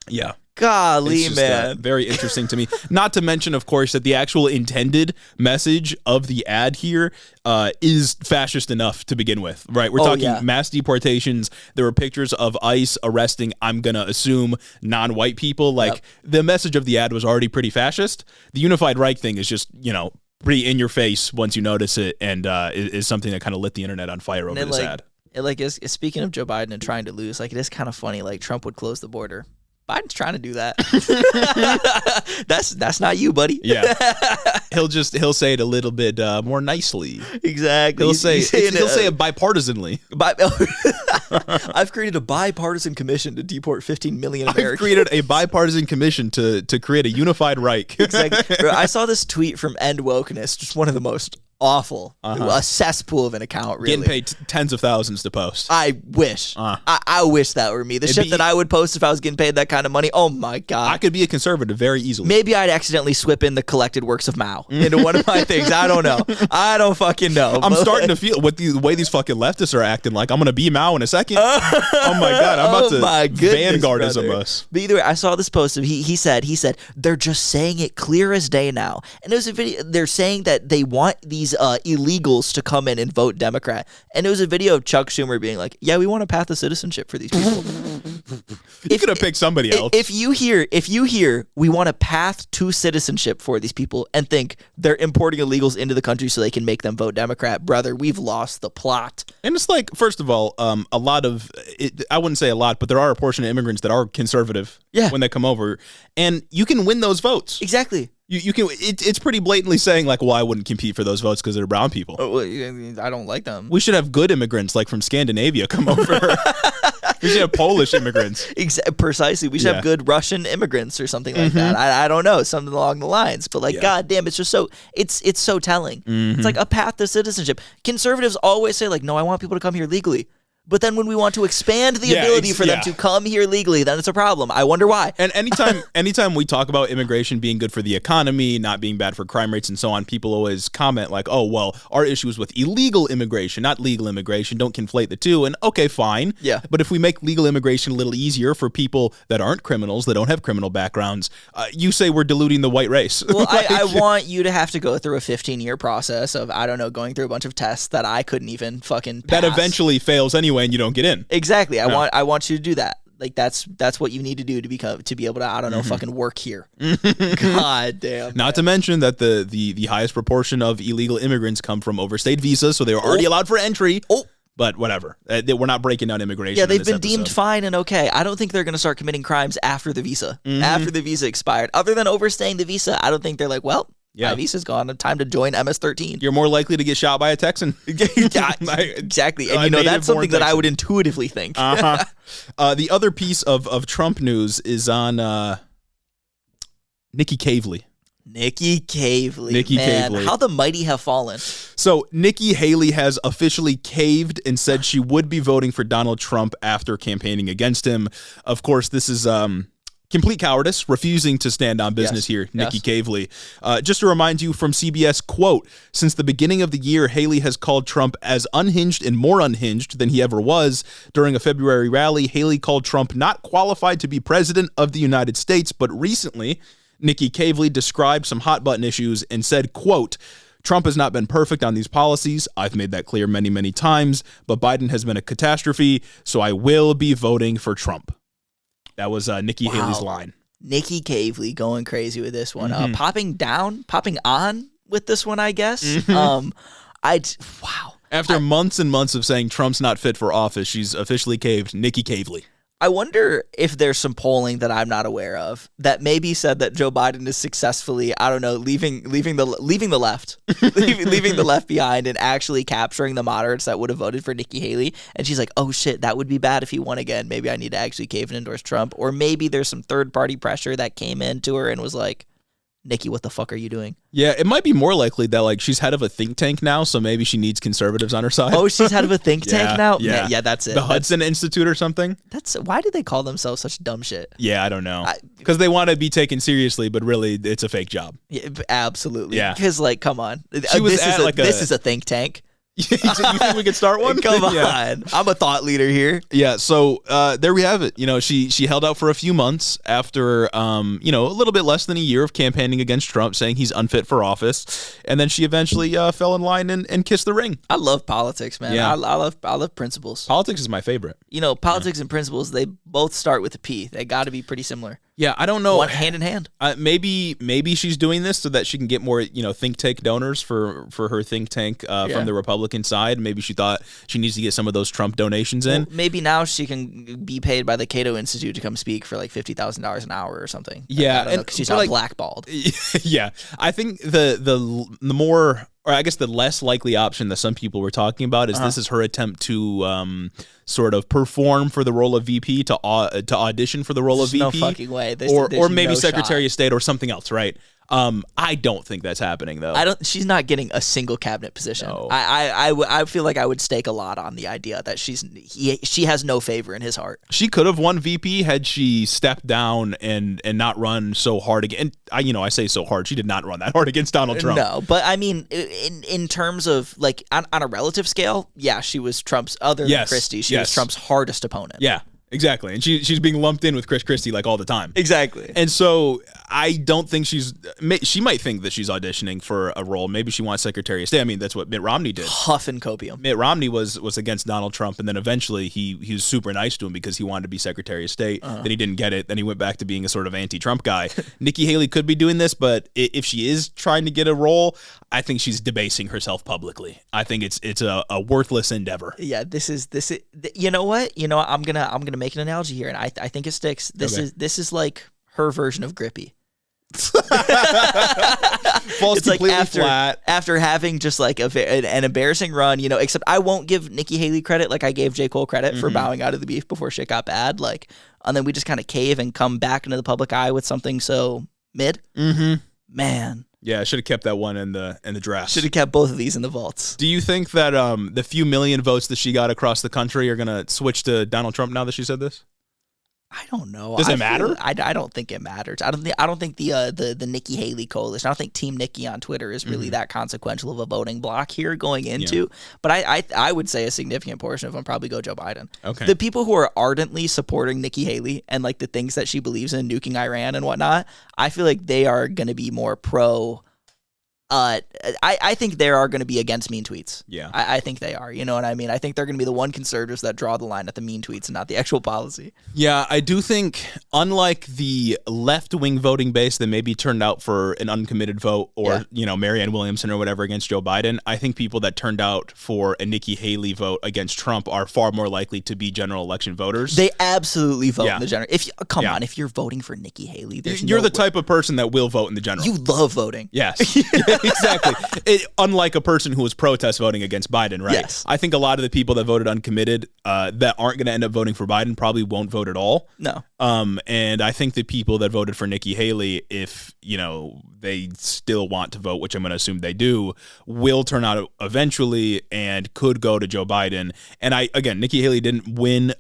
Yeah. Golly, man. Very interesting to me. Not to mention, of course, that the actual intended message of the ad here is fascist enough to begin with, right? We're talking mass deportations. There were pictures of ICE arresting, I'm going to assume, non-white people. Like, the message of the ad was already pretty fascist. The Unified Reich thing is just, pretty in your face once you notice it, and is something that kind of lit the internet on fire over this ad. Speaking of Joe Biden and trying to lose, like, it is kind of funny, like, Trump would close the border. Biden's trying to do that. That's not you, buddy. Yeah, he'll say it a little bit more nicely. Exactly. He'll say it bipartisanly. I've created a bipartisan commission to deport 15 million Americans. I've created a bipartisan commission to create a unified Reich. Exactly. I saw this tweet from End Wokeness, just one of the most awful, a cesspool of an account. Really, getting paid tens of thousands to post. I wish. I wish that were me. The shit that I would post if I was getting paid that kind of money. Oh my God, I could be a conservative very easily. Maybe I'd accidentally swip in the collected works of Mao into one of my things. I don't know. I don't fucking know. I'm starting to feel with the way these fucking leftists are acting. Like I'm gonna be Mao in a second. Oh my God, I'm about to vanguardism us. But either way, I saw this post of he said they're just saying it clear as day now, and it was a video. They're saying that they want these illegals to come in and vote Democrat, and it was a video of Chuck Schumer being like, "Yeah, we want a path to citizenship for these people." You could have picked somebody else. If you hear we want a path to citizenship for these people, and think they're importing illegals into the country so they can make them vote Democrat, brother, we've lost the plot. And it's like, first of all, a lot of I wouldn't say a lot, but there are a portion of immigrants that are conservative when they come over, and you can win those votes. Exactly. You can. It's pretty blatantly saying like, well, I wouldn't compete for those votes because they're brown people. Oh, I don't like them. We should have good immigrants like from Scandinavia come over. We should have Polish immigrants. Precisely. We should have good Russian immigrants or something like that. I don't know, something along the lines. But like, God damn, it's just so it's so telling. It's like a path to citizenship. Conservatives always say like, no, I want people to come here legally. But then when we want to expand the ability for them to come here legally, then it's a problem. I wonder why. And anytime we talk about immigration being good for the economy, not being bad for crime rates and so on, people always comment like, oh, well, our issue is with illegal immigration, not legal immigration. Don't conflate the two. And okay, fine. Yeah. But if we make legal immigration a little easier for people that aren't criminals, that don't have criminal backgrounds, you say we're diluting the white race. Well, I want you to have to go through a 15-year process of, I don't know, going through a bunch of tests that I couldn't even fucking pass. That eventually fails anyway and you don't get in. Exactly. I want you to do that. Like that's what you need to do to be able to, I don't know, fucking work here. God damn. Not to mention that the highest proportion of illegal immigrants come from overstayed visas, so they were already allowed for entry. But whatever. We're not breaking down immigration. Yeah, they've been deemed fine and okay. I don't think they're going to start committing crimes after the visa. After the visa expired. Other than overstaying the visa, I don't think they're like, well, my visa's gone. Time to join MS-13. You're more likely to get shot by a Texan. Exactly. And that's something that I would intuitively think. The other piece of Trump news is on Nikki Cavely. Nikki Cavely. How the mighty have fallen. So Nikki Haley has officially caved and said she would be voting for Donald Trump after campaigning against him. Of course, this is complete cowardice, refusing to stand on business here, Nikki Cavely. Just to remind you from CBS, quote, since the beginning of the year, Haley has called Trump as unhinged and more unhinged than he ever was. During a February rally, Haley called Trump not qualified to be president of the United States, but recently, Nikki Cavely described some hot button issues and said, quote, Trump has not been perfect on these policies. I've made that clear many, many times, but Biden has been a catastrophe, so I will be voting for Trump. That was Nikki Haley's line. Nikki Cavely going crazy with this one. Popping on with this one, I guess. Wow. After months and months of saying Trump's not fit for office, she's officially caved. Nikki Cavely. I wonder if there's some polling that I'm not aware of that maybe said that Joe Biden is successfully, I don't know, leaving the left, leaving the left behind and actually capturing the moderates that would have voted for Nikki Haley. And she's like, oh shit, that would be bad if he won again. Maybe I need to actually cave and endorse Trump. Or maybe there's some third party pressure that came into her and was like, Nikki, what the fuck are you doing? Yeah, it might be more likely that like she's head of a think tank now, so maybe she needs conservatives on her side. Oh, she's head of a think tank now? Yeah, that's it. The Hudson Institute or something? Why do they call themselves such dumb shit? Yeah, I don't know. Because they want to be taken seriously, but really it's a fake job. Yeah, absolutely. Yeah. Because like, come on. This is a think tank. You think we could start one? Come on. I'm a thought leader here. Yeah, so there we have it. You know, she held out for a few months after, a little bit less than a year of campaigning against Trump, saying he's unfit for office. And then she eventually fell in line and kissed the ring. I love politics, man. Yeah. I love principles. Politics is my favorite. You know, politics and principles, they both start with a P. They got to be pretty similar. Yeah, I don't know. One hand in hand. Maybe she's doing this so that she can get more, think tank donors for her think tank from the Republican side. Maybe she thought she needs to get some of those Trump donations in. Well, maybe now she can be paid by the Cato Institute to come speak for like $50,000 an hour or something. Yeah, because she's not blackballed. Yeah, I think the more, or I guess the less likely option that some people were talking about is this is her attempt to sort of perform for the role of VP, to audition for the role of VP. No fucking way. Or maybe Secretary of State or something else, right? I don't think that's happening though. She's not getting a single cabinet position. No. I feel like I would stake a lot on the idea that she has no favor in his heart. She could have won VP had she stepped down and not run so hard again. I say so hard. She did not run that hard against Donald Trump. No, but I mean, in terms of like on a relative scale, yeah, she was Trump's than Christie. She was Trump's hardest opponent. Yeah. Exactly. And she's being lumped in with Chris Christie like all the time. Exactly. And so I don't think she might think that she's auditioning for a role. Maybe she wants Secretary of State. I mean, that's what Mitt Romney did. Huff and copium. Mitt Romney was against Donald Trump, and then eventually he was super nice to him because he wanted to be Secretary of State. Then he didn't get it. Then he went back to being a sort of anti-Trump guy. Nikki Haley could be doing this, but if she is trying to get a role, I think she's debasing herself publicly. I think it's a worthless endeavor. Yeah, this is you know what? I'm gonna make an analogy here, and I think it sticks. This is like her version of Grippy. Falls it's completely like flat after having just like an embarrassing run, except I won't give Nikki Haley credit like I gave J. Cole credit for bowing out of the beef before shit got bad, like, and then we just kind of cave and come back into the public eye with something so mid. Man. Yeah, I should have kept that one in the draft. Should have kept both of these in the vaults. Do you think that the few million votes that she got across the country are going to switch to Donald Trump now that she said this? I don't know. Does it matter? I don't think it matters. I don't think the Nikki Haley coalition. I don't think Team Nikki on Twitter is really that consequential of a voting block here going into. Yeah. But I would say a significant portion of them probably go Joe Biden. Okay. The people who are ardently supporting Nikki Haley and like the things that she believes in, nuking Iran and whatnot, I feel like they are going to be more pro. I think they are going to be against mean tweets. Yeah. I think they are. You know what I mean? I think they're going to be the one conservatives that draw the line at the mean tweets and not the actual policy. Yeah, I do think, unlike the left-wing voting base that maybe turned out for an uncommitted vote or, Marianne Williamson or whatever against Joe Biden, I think people that turned out for a Nikki Haley vote against Trump are far more likely to be general election voters. They absolutely vote in the general. If you're voting for Nikki Haley, you're the type of person that will vote in the general. You love voting. Yes. Exactly. Unlike a person who was protest voting against Biden, right? Yes. I think a lot of the people that voted uncommitted that aren't going to end up voting for Biden probably won't vote at all. No. And I think the people that voted for Nikki Haley, if, they still want to vote, which I'm going to assume they do, will turn out eventually and could go to Joe Biden. And Nikki Haley didn't win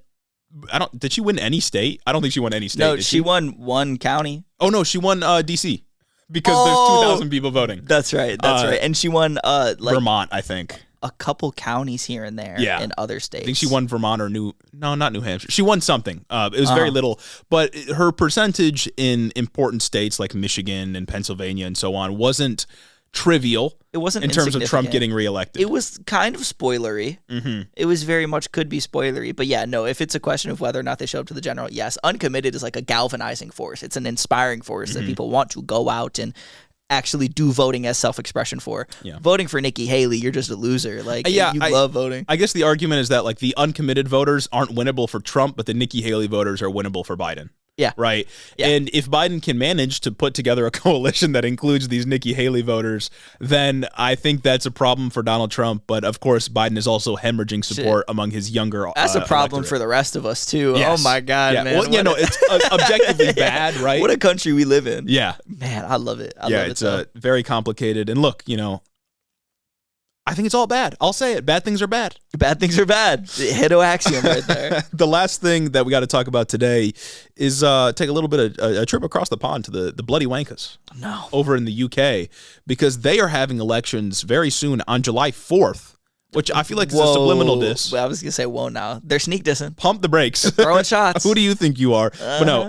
Did she win any state? I don't think she won any state. No, did she won one county. Oh no, she won D.C. because there's 2,000 people voting. That's right. That's right. And she won like Vermont, I think. A couple counties here and there in other states. I think she won Vermont or not New Hampshire. She won something. It was very little, but her percentage in important states like Michigan and Pennsylvania and so on wasn't trivial. It wasn't in terms of Trump getting reelected. It was kind of spoilery. Mm-hmm. It was very much could be spoilery. But yeah, no, if it's a question of whether or not they show up to the general, yes. Uncommitted is like a galvanizing force. It's an inspiring force that people want to go out and actually do voting as self-expression for. Yeah. Voting for Nikki Haley, you're just a loser. Like, you love voting. I guess the argument is that like the uncommitted voters aren't winnable for Trump, but the Nikki Haley voters are winnable for Biden. Yeah. Right. Yeah. And if Biden can manage to put together a coalition that includes these Nikki Haley voters, then I think that's a problem for Donald Trump. But of course, Biden is also hemorrhaging support among his younger That's a problem electorate. for the rest of us, too. Yes. Oh, my God, man. Well, it's objectively bad, right? What a country we live in. Yeah. Man, I love it. I love it's it. very complicated. And look, I think it's all bad. I'll say it. Bad things are bad. Bad things are bad. Hito axiom right there. The last thing that we got to talk about today is take a little bit of a trip across the pond to the Bloody Wankers. No. Over in the UK, because they are having elections very soon on July 4th. Which I feel like is a subliminal diss. I was going to say, whoa, now. They're sneak dissing. Pump the brakes. Throwing shots. Who do you think you are? But no,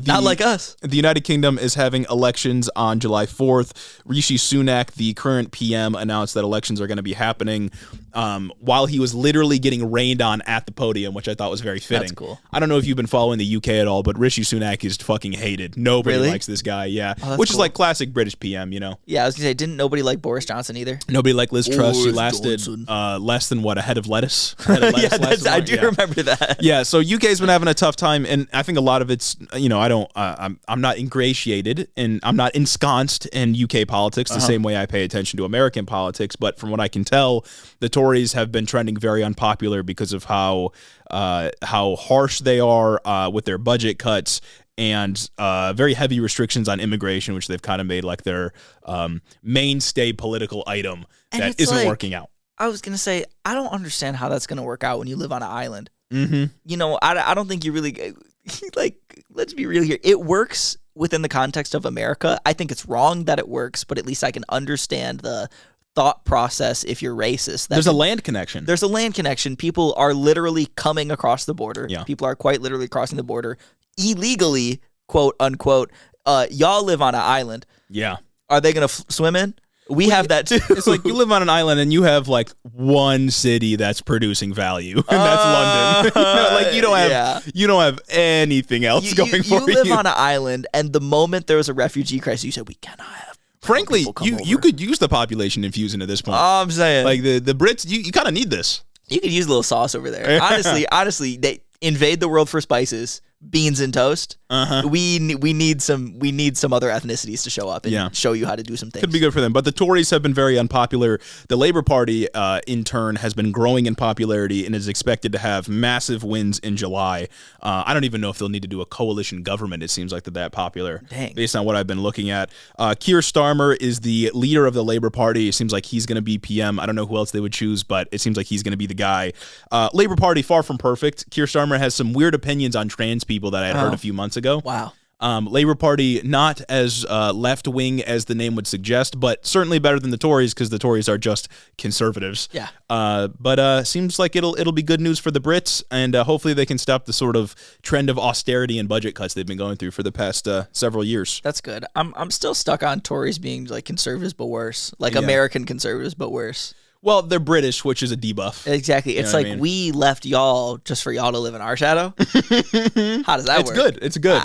not like us. The United Kingdom is having elections on July 4th. Rishi Sunak, the current PM, announced that elections are going to be happening while he was literally getting rained on at the podium, which I thought was very fitting. That's cool. I don't know if you've been following the UK at all, but Rishi Sunak is fucking hated. Nobody likes this guy, which is like classic British PM, Yeah, I was going to say, didn't nobody like Boris Johnson either? Nobody liked Liz Truss. She lasted less than a head of lettuce. I do remember that. Yeah, so UK's been having a tough time, and I think a lot of it's I'm not ingratiated and I'm not ensconced in UK politics the same way I pay attention to American politics. But from what I can tell, the Tories have been trending very unpopular because of how harsh they are with their budget cuts and very heavy restrictions on immigration, which they've kind of made like their mainstay political item that isn't working out. I was going to say, I don't understand how that's going to work out when you live on an island. Mm-hmm. I don't think you really, let's be real here. It works within the context of America. I think it's wrong that it works, but at least I can understand the thought process if you're racist. There's a land connection. There's a land connection. People are literally coming across the border. Yeah. People are quite literally crossing the border illegally, quote unquote. Y'all live on an island. Yeah. Are they going to swim in? We have that too. It's like you live on an island and you have like one city that's producing value, and that's London. Like you don't have anything else going for you. You live on an island, and the moment there was a refugee crisis, you said we cannot have. Frankly, you could use the population infusion at this point. I'm saying, like the Brits, you kind of need this. You could use a little sauce over there. Honestly, they invade the world for spices. Beans and toast. We need some other ethnicities to show up and show you how to do some things. Could be good for them. But the Tories have been very unpopular. The Labour Party, in turn, has been growing in popularity and is expected to have massive wins in July. I don't even know if they'll need to do a coalition government. It seems like they're that popular. Dang. Based on what I've been looking at. Keir Starmer is the leader of the Labour Party. It seems like he's going to be PM. I don't know who else they would choose, but it seems like he's going to be the guy. Labour Party, far from perfect. Keir Starmer has some weird opinions on trans people that I had heard a few months ago. Wow. Labour Party, not as left-wing as the name would suggest, but certainly better than the Tories because the Tories are just conservatives. Yeah. But seems like it'll be good news for the Brits, and hopefully they can stop the sort of trend of austerity and budget cuts they've been going through for the past several years. That's good. I'm still stuck on Tories being like conservatives but worse, like American conservatives but worse. Well, they're British, which is a debuff. Exactly. It's like we left y'all just for y'all to live in our shadow. How does that work? It's good.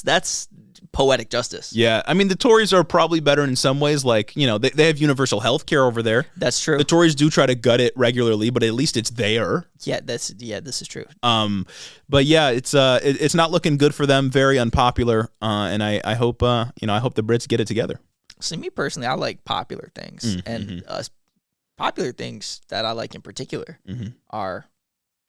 That's poetic justice. Yeah. I mean, the Tories are probably better in some ways. Like, they have universal health care over there. That's true. The Tories do try to gut it regularly, but at least it's there. Yeah, this is true. But yeah, it's not looking good for them. Very unpopular. And I hope I hope the Brits get it together. See, me personally, I like popular things, and popular things that I like in particular are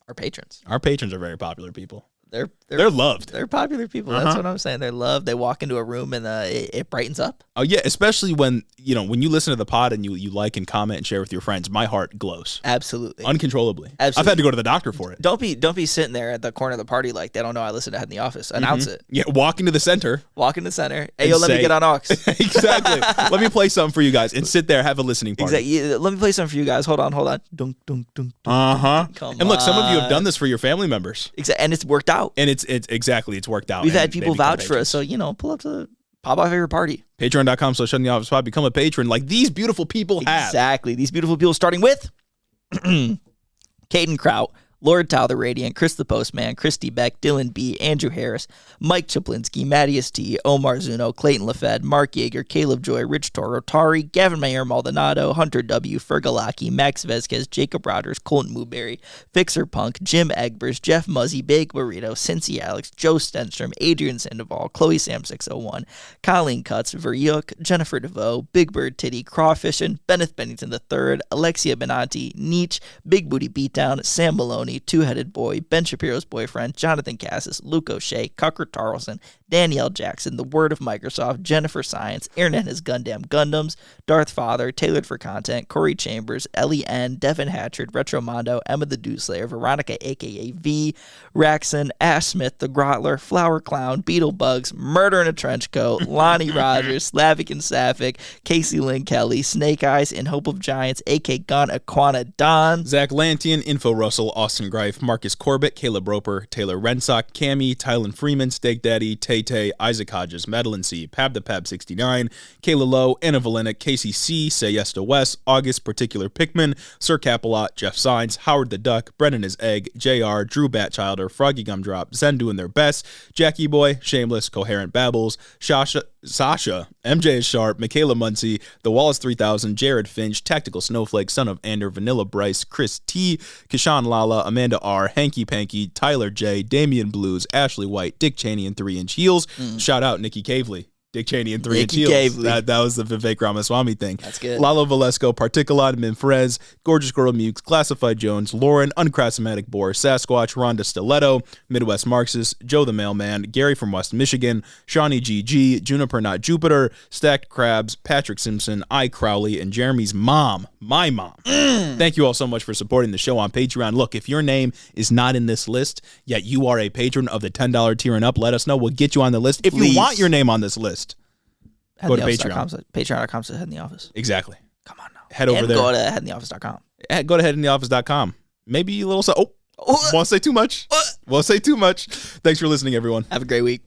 our patrons. Our patrons are very popular people. They're loved. They're popular people. That's what I'm saying. They're loved. They walk into a room and it brightens up. Oh yeah, especially when when you listen to the pod and you like and comment and share with your friends, my heart glows. Absolutely, uncontrollably. Absolutely. I've had to go to the doctor for it. Don't be sitting there at the corner of the party like they don't know I listen to Head in the Office. Announce it. Yeah, walk into the center. Hey, yo, let me get on aux. Exactly. Let me play something for you guys and sit there, have a listening party. Exactly. Yeah, let me play something for you guys. Hold on. Dunk, dunk, dunk. And look, some of you have done this for your family members. Exactly, and it's worked out. And it's worked out. We've had people vouch for us, so pull up to pop off your party. Patreon.com/ShutInTheOfficePod. Become a patron like these beautiful people have. Exactly. These beautiful people, starting with Caden Kraut, Lord Tau the Radiant, Chris the Postman, Christy Beck, Dylan B, Andrew Harris, Mike Chaplinsky, Mattias T, Omar Zuno, Clayton LaFed, Mark Yeager, Caleb Joy, Rich Toro, Tari, Gavin Mayer Maldonado, Hunter W, Fergalaki, Max Vesquez, Jacob Rodgers, Colton Mooberry, Fixer Punk, Jim Egbers, Jeff Muzzy, Big Burrito, Cincy Alex, Joe Stenstrom, Adrian Sandoval, Chloe Sam 601, Colleen Cutts, Veryuk, Jennifer DeVoe, Big Bird Titty, Crawfishin, Benneth Bennington III, Alexia Benanti, Nietzsche, Big Booty Beatdown, Sam Maloney, Two-Headed Boy, Ben Shapiro's Boyfriend, Jonathan Cassis, Luke O'Shea, Cucker Tarleson, Danielle Jackson, The Word of Microsoft, Jennifer Science, Aaron and his Gundam Gundams, Darth Father, Tailored for Content, Corey Chambers, Ellie N, Devin Hatchard, Retromondo, Emma the Dewslayer, Veronica aka V, Raxon, Ash Smith, The Grotler, Flower Clown, Beetlebugs, Murder in a Trench Coat, Lonnie Rogers, Slavic and Sapphic, Casey Lynn Kelly, Snake Eyes, In Hope of Giants, AK Gun, Aquana Don, Zach Lantian, Info Russell, Austin Greif, Marcus Corbett, Caleb Roper, Taylor Rensock, Cammy, Tylen Freeman, Steak Daddy, Tay Tay, Isaac Hodges, Madeline C, Pab the Pab 69, Kayla Lowe, Anna Valena, Casey C, Say Yes to Wes, August Particular Pickman, Sir Capelot, Jeff Signs, Howard the Duck, Brennan is Egg, JR, Drew Batchilder, Froggy Gumdrop, Zen doing their best, Jackie Boy, Shameless, Coherent Babbles, Sasha, MJ is Sharp, Michaela Muncie, The Wallace 3000, Jared Finch, Tactical Snowflake, Son of Ander, Vanilla Bryce, Chris T, Kishan Lala, Amanda R, Hanky Panky, Tyler J, Damian Blues, Ashley White, Dick Cheney and 3-inch Heels. Shout out Nikki Cavely. Dick Cheney and 3-inch Heels. That was the Vivek Ramaswamy thing. That's good. Lalo Valesco, Particulate, Minfrez, Gorgeous Girl Mukes, Classified Jones, Lauren, Uncrasmatic Boar, Sasquatch, Rhonda Stiletto, Midwest Marxist, Joe the Mailman, Gary from West Michigan, Shawnee GG, Juniper Not Jupiter, Stacked Crabs, Patrick Simpson, I Crowley, and Jeremy's mom, my mom. Thank you all so much for supporting the show on Patreon. Look, if your name is not in this list, yet you are a patron of the $10 tier and up, let us know. We'll get you on the list. If you want your name on this list, go to Patreon. Patreon.com to Head in the Office. Exactly. Come on now. Head over there. Go to headintheoffice.com. Go to headintheoffice.com. Maybe a little... won't say too much. Won't say too much. Thanks for listening, everyone. Have a great week.